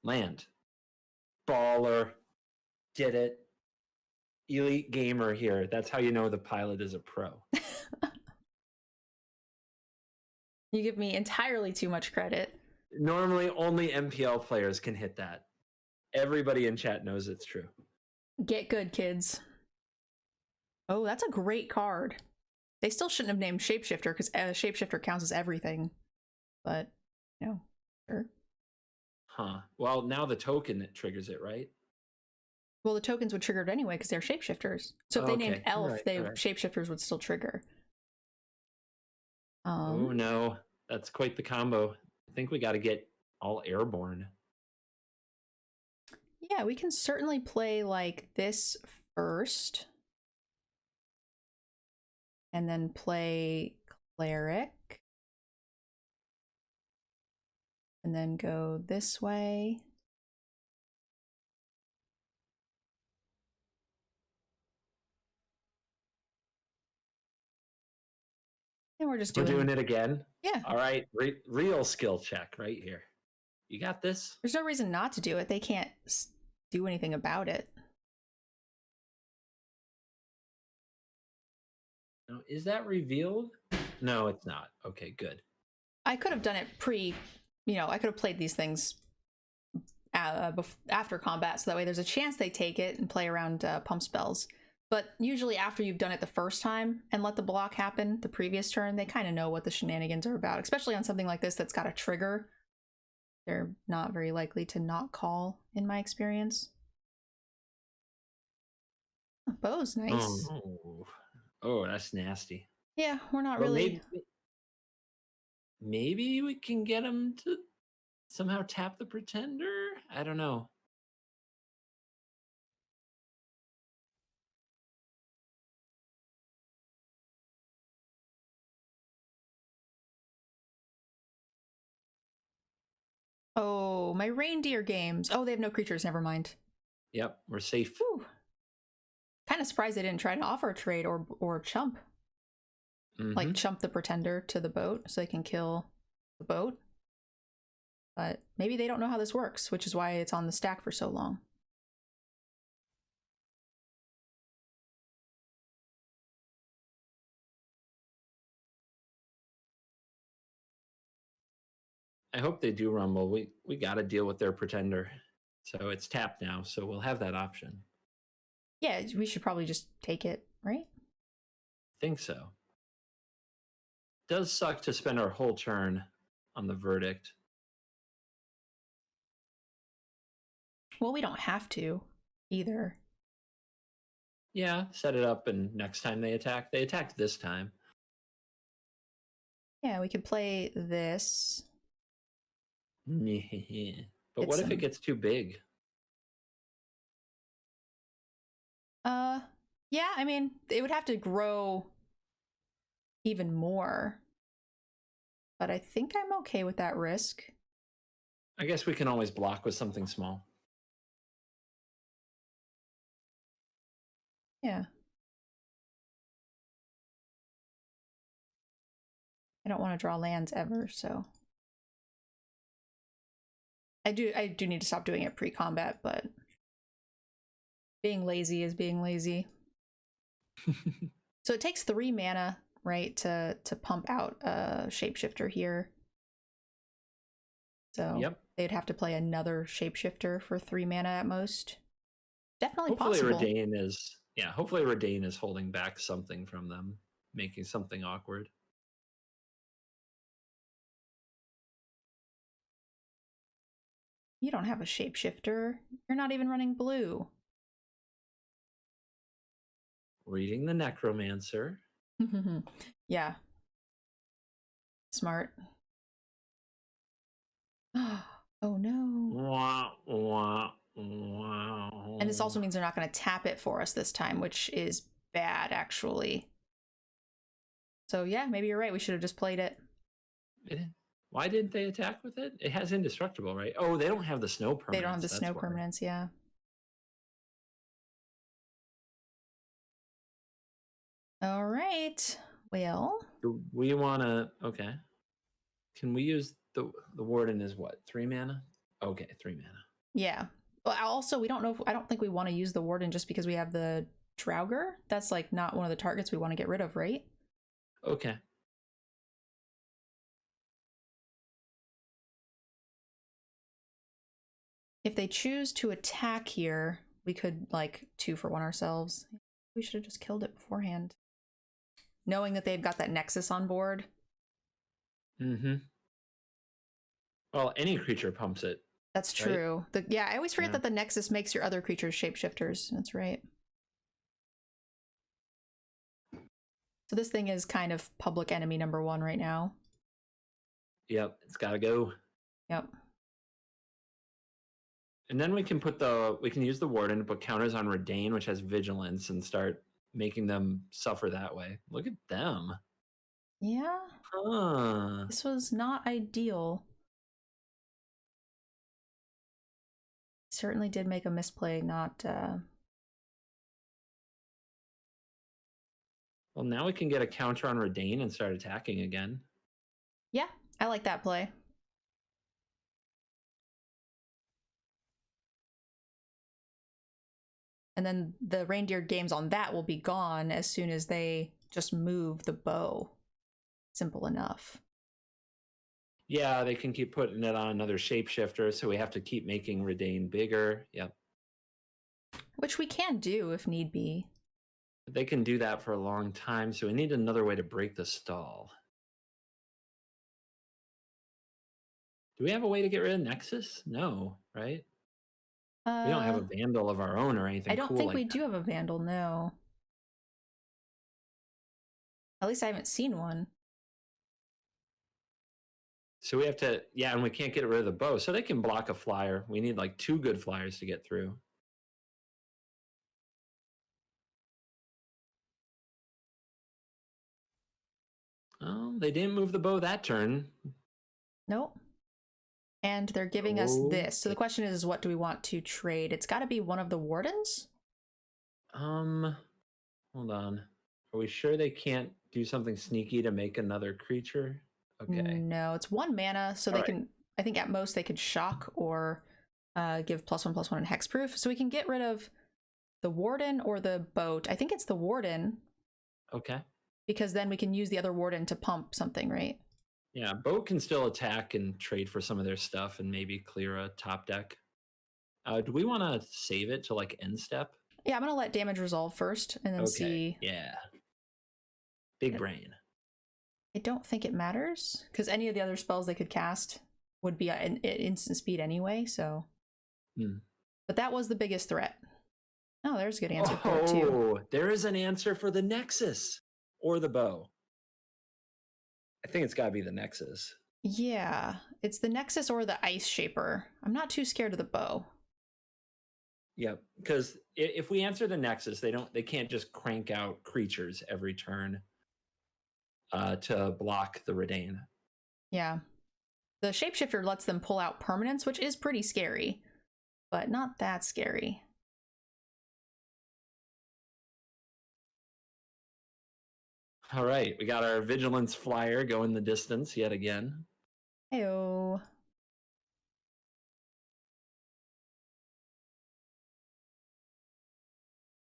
A: Land. Baller. Did it. Elite gamer here. That's how you know the pilot is a pro.
B: You give me entirely too much credit.
A: Normally, only MPL players can hit that. Everybody in chat knows it's true.
B: Get good, kids. Oh, that's a great card. They still shouldn't have named Shapeshifter because Shapeshifter counts as everything. But, you know, sure.
A: Huh. Well, now the token that triggers it, right?
B: Well, the tokens would trigger it anyway because they're shapeshifters. So if they named Elf,
A: right,
B: they
A: right.
B: shapeshifters would still trigger.
A: Oh no, that's quite the combo. I think we got to get all airborne.
B: Yeah, we can certainly play like this first. And then play cleric. And then go this way. And we're just
A: doing it again.
B: Yeah.
A: All right, real skill check right here. You got this.
B: There's no reason not to do it. They can't do anything about it.
A: No, is that revealed? No, it's not. Okay, good.
B: I could have done it I could have played these things after combat, so that way there's a chance they take it and play around pump spells. But usually after you've done it the first time and let the block happen the previous turn, they kind of know what the shenanigans are about, especially on something like this that's got a trigger. They're not very likely to not call, in my experience. Oh, bow's nice.
A: Oh, that's nasty.
B: Yeah, we're not really...
A: Maybe we can get him to somehow tap the pretender? I don't know.
B: Oh, my reindeer games. Oh, they have no creatures. Never mind.
A: Yep, we're safe.
B: Kind of surprised they didn't try to offer a trade or chump. Like chump the pretender to the boat so they can kill the boat. But maybe they don't know how this works, which is why it's on the stack for so long.
A: I hope they do rumble. We got to deal with their pretender. So it's tapped now, so we'll have that option.
B: Yeah, we should probably just take it, right?
A: Think so. Does suck to spend our whole turn on the verdict.
B: Well, we don't have to either.
A: Yeah, set it up and next time they attacked this time.
B: Yeah, we could play this.
A: But what if it gets too big?
B: Yeah, I mean, it would have to grow even more. But I think I'm okay with that risk.
A: I guess we can always block with something small.
B: Yeah. I don't want to draw lands ever, so I do need to stop doing it pre-combat, but being lazy is being lazy. So it takes 3 mana, right, to pump out a shapeshifter here. So
A: yep.
B: They'd have to play another shapeshifter for 3 mana at most. Definitely
A: hopefully
B: possible.
A: Hopefully Redain is holding back something from them, making something awkward.
B: You don't have a shapeshifter. You're not even running blue.
A: Reading the Necromancer.
B: Yeah. Smart. Oh no.
A: Wow.
B: And this also means they're not going to tap it for us this time, which is bad, actually. So yeah, maybe you're right. We should have just played it.
A: Why didn't they attack with it? It has indestructible, right? Oh, they don't have the snow permanence.
B: They don't have the snow permanence, yeah. All right. Well,
A: do we want to? Okay. Can we use the warden is what? 3 mana? Okay, 3 mana.
B: Yeah. Well, also, we don't know. I don't think we want to use the warden just because we have the Draugr. That's like not one of the targets we want to get rid of, right?
A: Okay.
B: If they choose to attack here, we could like 2 for 1 ourselves. We should have just killed it beforehand. Knowing that they've got that Nexus on board.
A: Well, any creature pumps it.
B: That's true. Right? I always forget that the Nexus makes your other creatures shapeshifters. That's right. So this thing is kind of public enemy number 1 right now.
A: Yep, it's gotta go.
B: Yep.
A: And then we can use the warden to put counters on Redain, which has vigilance, and start making them suffer that way. Look at them.
B: Yeah,
A: Huh.
B: this was not ideal. Certainly did make a misplay, not
A: Well, now we can get a counter on Redain and start attacking again.
B: Yeah, I like that play. And then the reindeer games on that will be gone as soon as they just move the bow. Simple enough.
A: Yeah, they can keep putting it on another shapeshifter, so we have to keep making Redain bigger. Yep.
B: Which we can do if need be.
A: They can do that for a long time, so we need another way to break the stall. Do we have a way to get rid of Nexus? No, right? We don't have a Vandal of our own or anything
B: I don't
A: cool
B: think
A: like
B: we
A: that.
B: do have a Vandal, no. At least I haven't seen one.
A: So we have to, yeah, and we can't get rid of the bow. So they can block a flyer. We need like 2 good flyers to get through. Oh, they didn't move the bow that turn.
B: Nope. And they're giving us this. So the question is, what do we want to trade? It's got to be one of the wardens?
A: Hold on. Are we sure they can't do something sneaky to make another creature? Okay.
B: No, it's 1 mana, so they can, I think at most they could shock or give +1/+1 and hexproof. So we can get rid of the warden or the boat. I think it's the warden.
A: Okay.
B: Because then we can use the other warden to pump something, right?
A: Yeah, boat can still attack and trade for some of their stuff and maybe clear a top deck. Do we want to save it to like end step?
B: Yeah, I'm going to let damage resolve first and then see.
A: Yeah. Big brain.
B: I don't think it matters because any of the other spells they could cast would be at instant speed anyway, so. But that was the biggest threat. Oh, there's a good answer for it too.
A: Oh, there is an answer for the Nexus or the bow. I think it's got to be the Nexus.
B: Yeah, it's the Nexus or the Ice Shaper. I'm not too scared of the bow.
A: Yep, because if we answer the Nexus, they can't just crank out creatures every turn to block the Redain.
B: Yeah. The Shapeshifter lets them pull out permanents, which is pretty scary, but not that scary.
A: All right, we got our Vigilance Flyer going the distance yet again.
B: Heyo.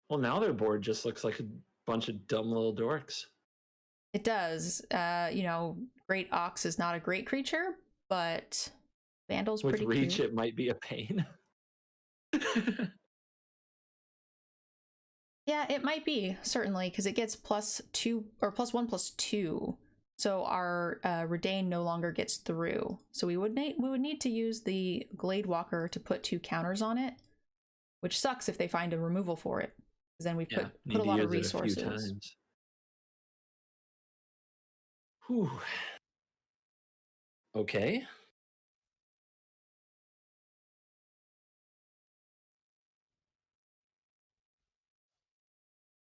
A: Well, now their board just looks like a bunch of dumb little dorks.
B: It does. You know, Great Ox is not a great creature, but Vandal's pretty
A: With Reach,
B: cute.
A: it might be a pain.
B: Yeah, it might be, certainly, because it gets +2 or +1/+2. So our Redain no longer gets through. So we would need to use the Glade Walker to put 2 counters on it, which sucks if they find a removal for it. Because then we put a lot of resources.
A: Whew. Okay.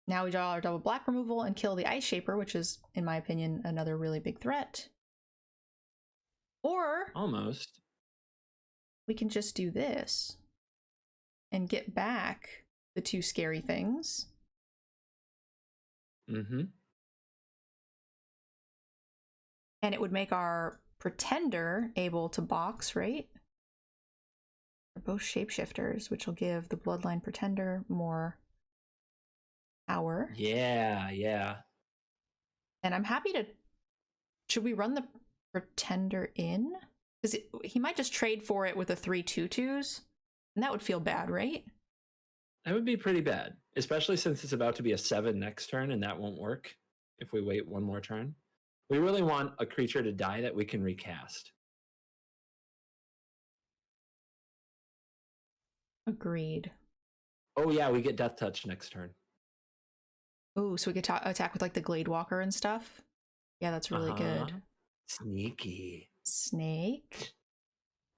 B: Now we draw our double black removal and kill the Ice Shaper, which is, in my opinion, another really big threat. Or
A: almost.
B: We can just do this and get back the 2 scary things.
A: Mm-hmm.
B: And it would make our Pretender able to box, right? They're both shapeshifters, which will give the Bloodline Pretender more power.
A: Yeah, yeah.
B: And I'm happy to... Should we run the Pretender in? Because he might just trade for it with the 3 2/2s. And that would feel bad, right?
A: That would be pretty bad. Especially since it's about to be a 7 next turn and that won't work if we wait one more turn. We really want a creature to die that we can recast.
B: Agreed.
A: Oh yeah, we get Death Touch next turn.
B: Ooh, so we could attack with like the Glade Walker and stuff? Yeah, that's really good.
A: Sneaky.
B: Snake.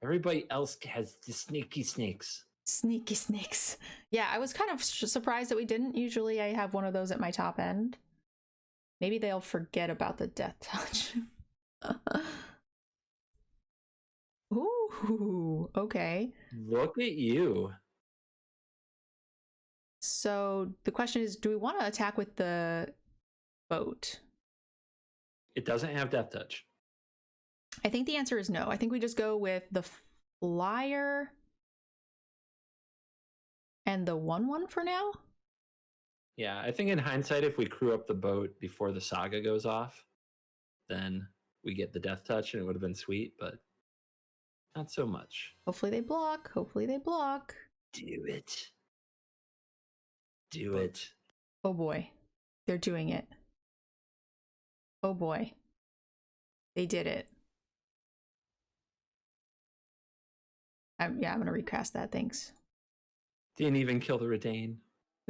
A: Everybody else has the sneaky snakes.
B: Sneaky snakes. Yeah, I was kind of surprised that we didn't. Usually I have one of those at my top end. Maybe they'll forget about the death touch. Ooh, okay.
A: Look at you.
B: So the question is, do we want to attack with the boat?
A: It doesn't have death touch.
B: I think the answer is no. I think we just go with the flyer and the 1/1 for now.
A: Yeah, I think in hindsight, if we crew up the boat before the saga goes off, then we get the death touch and it would have been sweet, but not so much.
B: Hopefully they block. Hopefully they block.
A: Do it. Do it.
B: Oh boy. They're doing it. Oh boy. They did it. I'm gonna recast that, thanks.
A: Didn't even kill the Redane.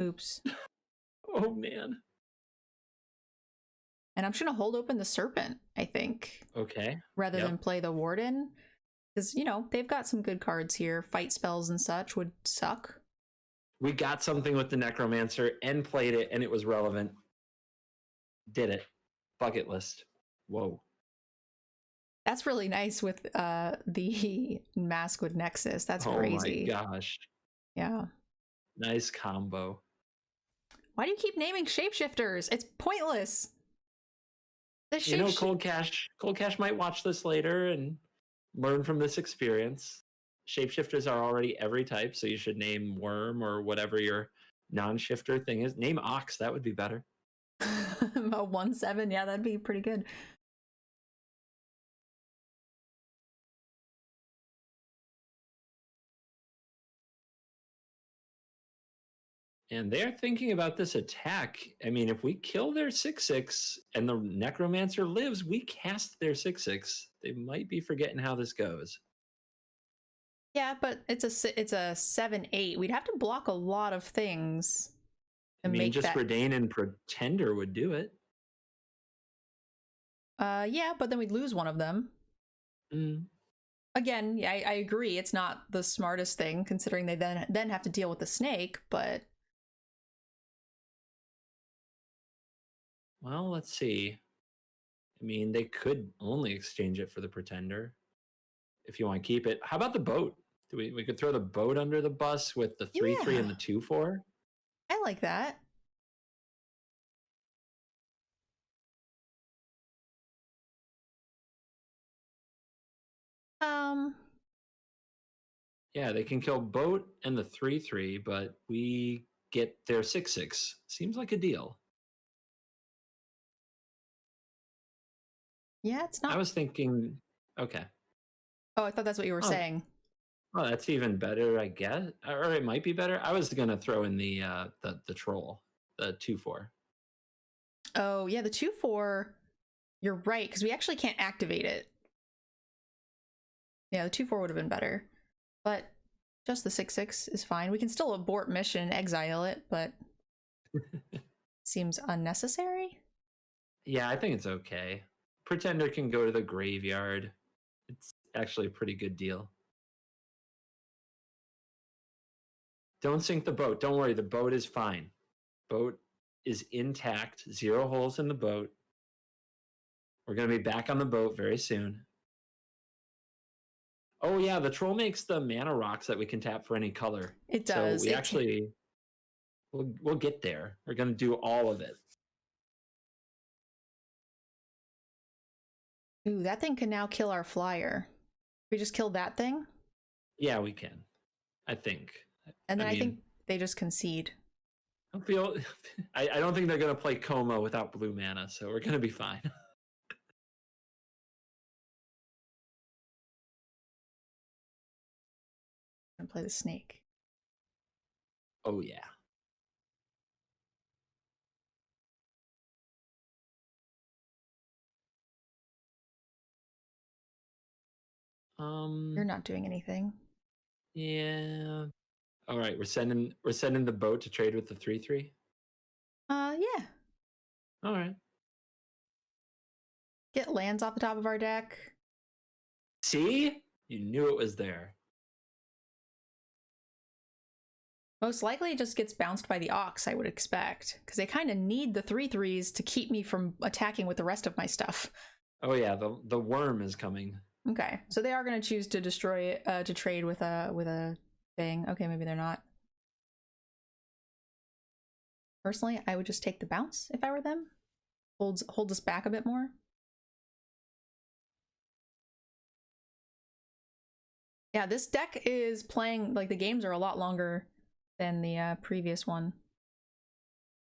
B: Oops.
A: Oh man.
B: And I'm just gonna hold open the Serpent, I think.
A: Okay.
B: Rather than play the Warden. Because, you know, they've got some good cards here. Fight spells and such would suck.
A: We got something with the Necromancer and played it, and it was relevant. Did it. Bucket list. Whoa.
B: That's really nice with the Mask with Nexus. That's crazy.
A: Oh my gosh.
B: Yeah.
A: Nice combo.
B: Why do you keep naming shapeshifters? It's pointless.
A: You know, Cold Cash might watch this later and learn from this experience. Shapeshifters are already every type, so you should name Worm or whatever your non-shifter thing is. Name Ox, that would be better.
B: A 1/7, yeah, that'd be pretty good.
A: And they're thinking about this attack. I mean, if we kill their 6/6 and the Necromancer lives, we cast their 6/6. They might be forgetting how this goes.
B: Yeah, but it's a 7/8. We'd have to block a lot of things.
A: I mean, just Redane and Pretender would do it.
B: Yeah, but then we'd lose one of them. Again, yeah, I agree. It's not the smartest thing, considering they then have to deal with the snake, but...
A: Well, let's see. I mean, they could only exchange it for the Pretender if you want to keep it. How about the boat? We could throw the boat under the bus with the 3/3 and the 2/4.
B: I like that.
A: Yeah, they can kill boat and the 3/3, but we get their 6/6. Seems like a deal.
B: Yeah, it's not.
A: I was thinking, okay.
B: Oh, I thought that's what you were saying.
A: Oh, that's even better, I guess. Or it might be better. I was gonna throw in the troll, the 2/4.
B: Oh yeah, the 2/4. You're right, because we actually can't activate it. Yeah, the 2/4 would have been better, but just the 6/6 is fine. We can still abort mission, exile it, but seems unnecessary.
A: Yeah, I think it's okay. Pretender can go to the graveyard. It's actually a pretty good deal. Don't sink the boat. Don't worry, the boat is fine. Boat is intact. 0 holes in the boat. We're going to be back on the boat very soon. Oh yeah, the troll makes the mana rocks that we can tap for any color.
B: It does.
A: So we'll get there. We're going to do all of it.
B: Ooh, that thing can now kill our flyer. We just killed that thing?
A: Yeah, we can. I think.
B: And then I think they just concede.
A: I don't think they're going to play Coma without blue mana, so we're going to be fine.
B: And play the snake.
A: Oh yeah.
B: You're not doing anything.
A: Yeah. All right, we're sending the boat to trade with the 3/3.
B: Yeah.
A: All right.
B: Get lands off the top of our deck.
A: See? You knew it was there.
B: Most likely it just gets bounced by the Ox, I would expect. Because they kind of need the 3/3s to keep me from attacking with the rest of my stuff.
A: Oh yeah, the worm is coming.
B: Okay, so they are going to choose to destroy it, to trade with a thing. Okay, maybe they're not. Personally, I would just take the bounce if I were them. Hold us back a bit more. Yeah, this deck is playing, like, the games are a lot longer than the previous one.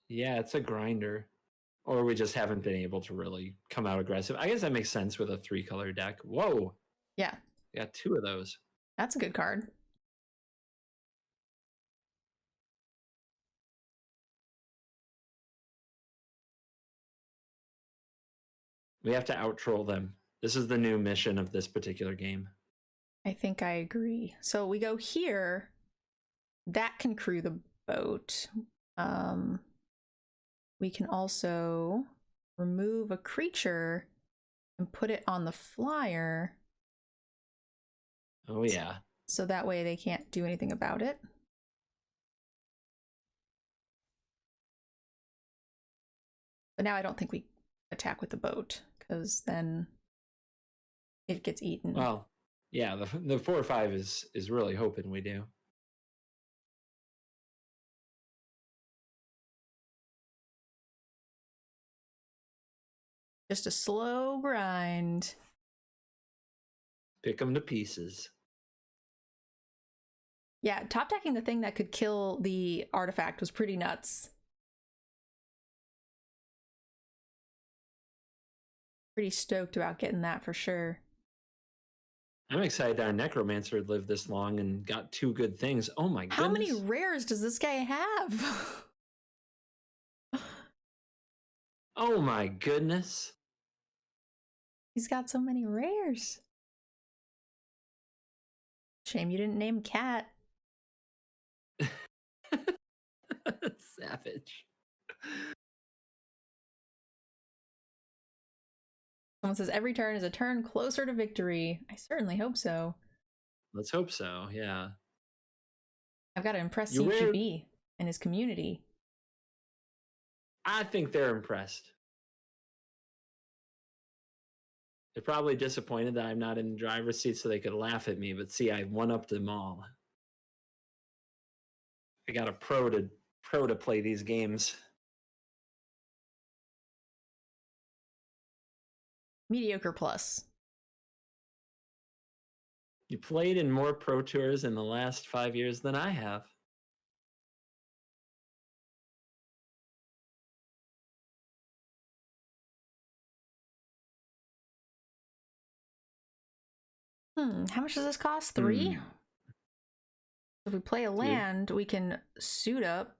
A: Yeah, it's a grinder. Or we just haven't been able to really come out aggressive. I guess that makes sense with a 3-color deck. Whoa!
B: Yeah.
A: We got 2 of those.
B: That's a good card.
A: We have to out-troll them. This is the new mission of this particular game.
B: I think I agree. So we go here. That can crew the boat. We can also remove a creature and put it on the flyer.
A: Oh yeah.
B: So that way they can't do anything about it. But now I don't think we attack with the boat, because then it gets eaten.
A: Well, yeah, the 4/5 is really hoping we do.
B: Just a slow grind.
A: Pick them to pieces.
B: Yeah, top decking the thing that could kill the artifact was pretty nuts. Pretty stoked about getting that for sure.
A: I'm excited our necromancer lived this long and got 2 good things. Oh my goodness.
B: How many rares does this guy have?
A: Oh my goodness.
B: He's got so many rares. Shame you didn't name Cat.
A: Savage.
B: Someone says every turn is a turn closer to victory. I certainly hope so.
A: Let's hope so, yeah.
B: I've got to impress
A: You wear-
B: CGB and his community.
A: I think they're impressed. They're probably disappointed that I'm not in the driver's seat so they could laugh at me, but see, I one-upped them all. I got a pro to play these games.
B: Mediocre plus.
A: You played in more pro tours in the last 5 years than I have.
B: How much does this cost? 3? If we play a land, we can suit up.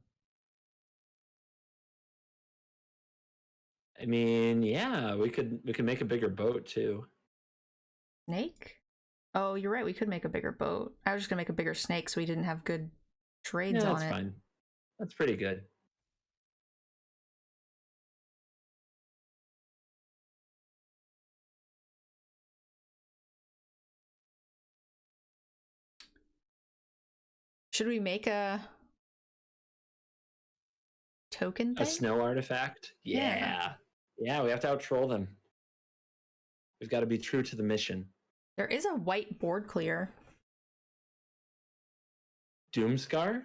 A: I mean, yeah, we could make a bigger boat too.
B: Snake? Oh, you're right. We could make a bigger boat. I was just gonna make a bigger snake so we didn't have good trades
A: Yeah,
B: on
A: that's
B: it.
A: fine. That's pretty good.
B: Should we make a token thing?
A: A snow artifact?
B: Yeah.
A: Yeah, we have to out-troll them. We've got to be true to the mission.
B: There is a white board clear.
A: Doomscar?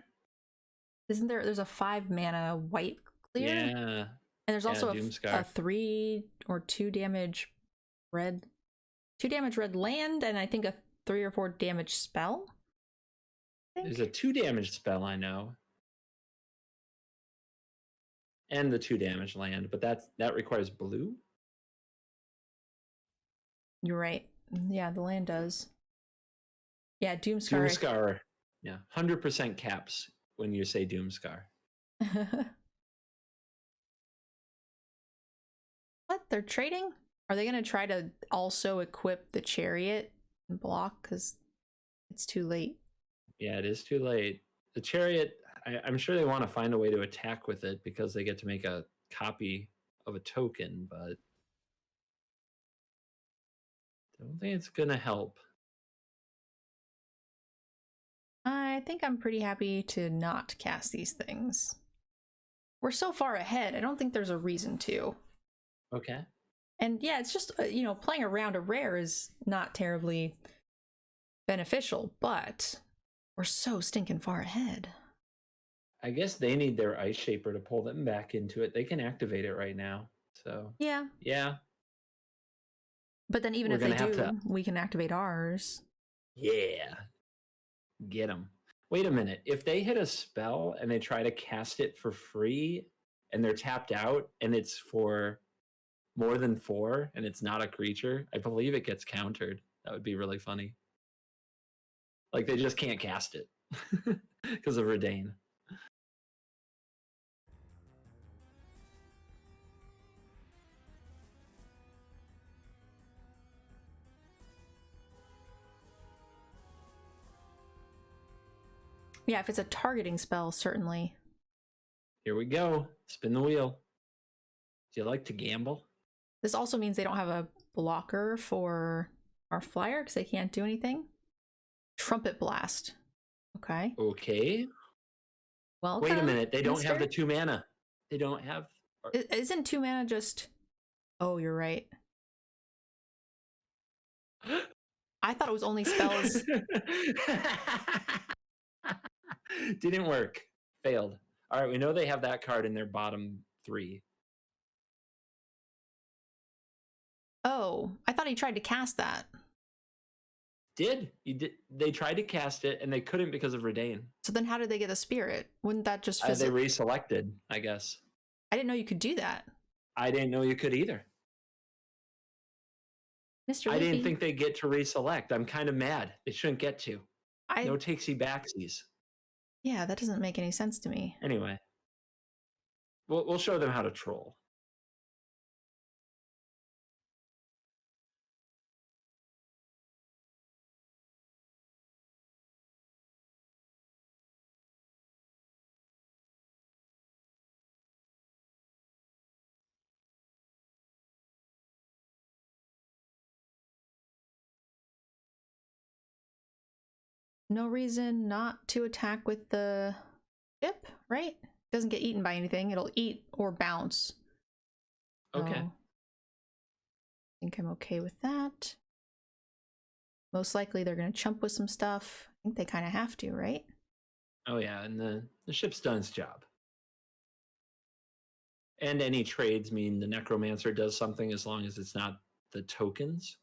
B: Isn't there? There's a 5 mana white clear.
A: Yeah.
B: And there's also a 3 or 2 damage red. 2 damage red land, and I think a 3 or 4 damage spell.
A: There's a 2 damage spell I know. And the 2 damage land, but that requires blue?
B: You're right. Yeah, the land does. Yeah, Doomscar.
A: Doomscar. Yeah, 100% caps when you say Doomscar.
B: What? They're trading? Are they going to try to also equip the chariot and block? Because it's too late.
A: Yeah, it is too late. The chariot, I'm sure they want to find a way to attack with it because they get to make a copy of a token, but I don't think it's going to help.
B: I think I'm pretty happy to not cast these things. We're so far ahead, I don't think there's a reason to.
A: Okay.
B: And yeah, it's just, you know, playing around a rare is not terribly beneficial, but we're so stinking far ahead.
A: I guess they need their ice shaper to pull them back into it. They can activate it right now. So
B: Yeah.
A: yeah.
B: But then even
A: We're
B: if they
A: gonna have
B: do,
A: to-
B: we can activate ours.
A: Yeah. Get them. Wait a minute. If they hit a spell and they try to cast it for free and they're tapped out and it's for more than 4 and it's not a creature, I believe it gets countered. That would be really funny. Like they just can't cast it because of Redain.
B: Yeah, if it's a targeting spell, certainly.
A: Here we go. Spin the wheel. Do you like to gamble?
B: This also means they don't have a blocker for our flyer because they can't do anything. Trumpet Blast. Okay.
A: Okay.
B: Welcome,
A: Wait a minute. They don't have
B: mister.
A: the 2 mana. They don't have.
B: Isn't 2 mana just... Oh, you're right. I thought it was only spells.
A: Didn't work. Failed. All right, we know they have that card in their bottom 3.
B: Oh, I thought he tried to cast that.
A: He did. They tried to cast it and they couldn't because of Redain.
B: So then how did they get the spirit? Wouldn't that just
A: They reselected, I guess.
B: I didn't know you could do that.
A: I didn't know you could either.
B: Mr.
A: I
B: Loopy.
A: didn't think they get to reselect. I'm kind of mad. They shouldn't get to. No takesy backsies.
B: Yeah, that doesn't make any sense to me.
A: Anyway, we'll show them how to troll.
B: No reason not to attack with the ship, right? Doesn't get eaten by anything. It'll eat or bounce.
A: Okay.
B: So, I think I'm okay with that. Most likely they're going to chump with some stuff. I think they kind of have to, right?
A: Oh yeah, and the ship's done its job. And any trades mean the Necromancer does something as long as it's not the tokens.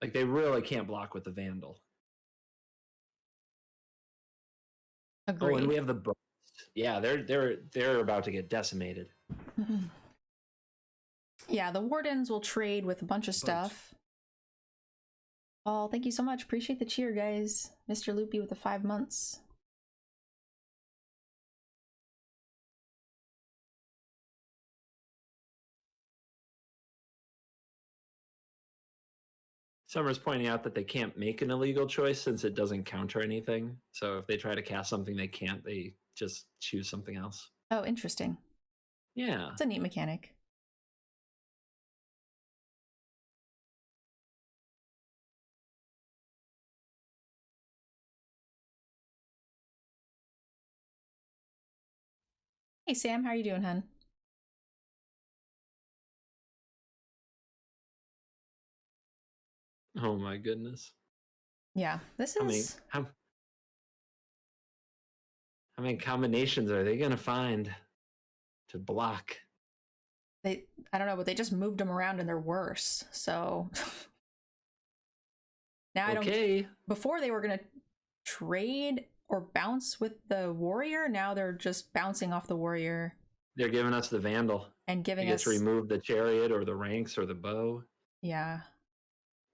A: Like they really can't block with the Vandal.
B: Agreed.
A: Oh, and we have the boats. Yeah, they're about to get decimated.
B: Yeah, the Wardens will trade with a bunch of stuff. Oh, thank you so much. Appreciate the cheer, guys. Mr. Loopy with the 5 months.
A: Summer's pointing out that they can't make an illegal choice since it doesn't counter anything. So if they try to cast something they can't, they just choose something else.
B: Oh, interesting.
A: Yeah.
B: It's a neat mechanic. Hey, Sam, how are you doing, hun?
A: Oh my goodness.
B: Yeah, this is...
A: How many combinations are they going to find to block?
B: I don't know, but they just moved them around and they're worse, so... Now I don't... Before they were going to trade or bounce with the warrior, now they're just bouncing off the warrior.
A: They're giving us the Vandal.
B: And giving
A: us... to remove the chariot or the ranks or the bow.
B: Yeah.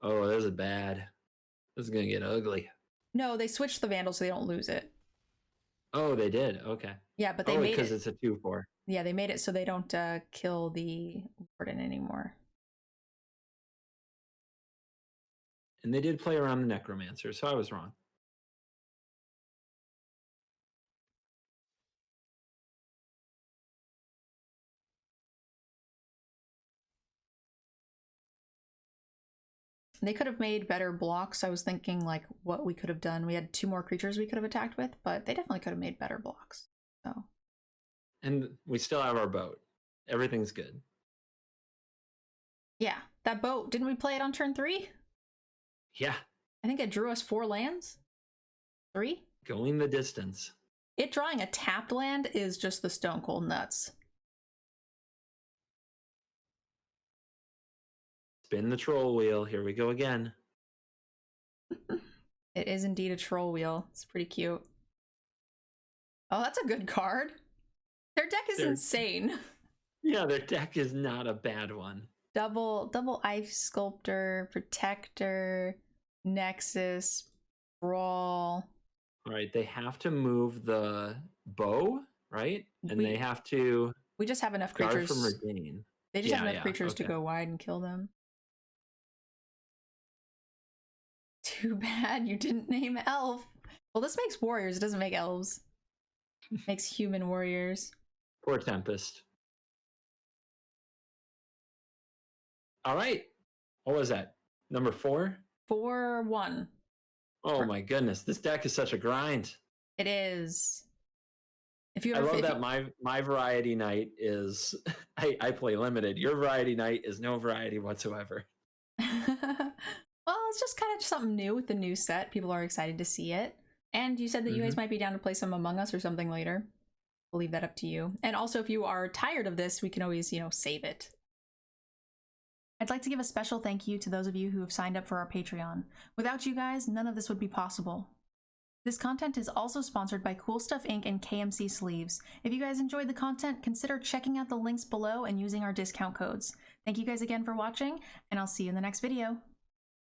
A: Oh, this is bad. This is going to get ugly.
B: No, they switched the Vandal so they don't lose it.
A: Oh, they did? Okay.
B: Yeah, but they made it...
A: because it's a 2/4.
B: Yeah, they made it so they don't kill the Warden anymore.
A: And they did play around the Necromancer, so I was wrong.
B: They could have made better blocks. I was thinking like what we could have done. We had 2 more creatures we could have attacked with, but they definitely could have made better blocks. So.
A: And we still have our boat. Everything's good.
B: Yeah, that boat. Didn't we play it on turn 3?
A: Yeah.
B: I think it drew us 4 lands. 3?
A: Going the distance.
B: It drawing a tapped land is just the stone cold nuts.
A: Spin the troll wheel. Here we go again.
B: It is indeed a troll wheel. It's pretty cute. Oh, that's a good card. Their deck is insane.
A: Yeah, their deck is not a bad one.
B: Double Ice Sculptor, Protector, Nexus, Brawl.
A: All right, they have to move the bow, right? And they have to
B: we just have enough
A: guard
B: creatures
A: from Regain.
B: They just have enough creatures to go wide and kill them. Too bad you didn't name elf. Well, this makes warriors, it doesn't make elves. It makes human warriors.
A: Poor Tempest. All right. What was that? Number 4?
B: 4-1.
A: Oh my goodness, this deck is such a grind.
B: It is. If you
A: I
B: ever
A: love that my variety night is I play limited. Your variety night is no variety whatsoever.
B: Well, it's just kind of something new with the new set. People are excited to see it. And you said that you guys might be down to play some Among Us or something later. We'll leave that up to you. And also, if you are tired of this, we can always, save it. I'd like to give a special thank you to those of you who have signed up for our Patreon. Without you guys, none of this would be possible. This content is also sponsored by Cool Stuff Inc. and KMC Sleeves. If you guys enjoyed the content, consider checking out the links below and using our discount codes. Thank you guys again for watching, and I'll see you in the next video.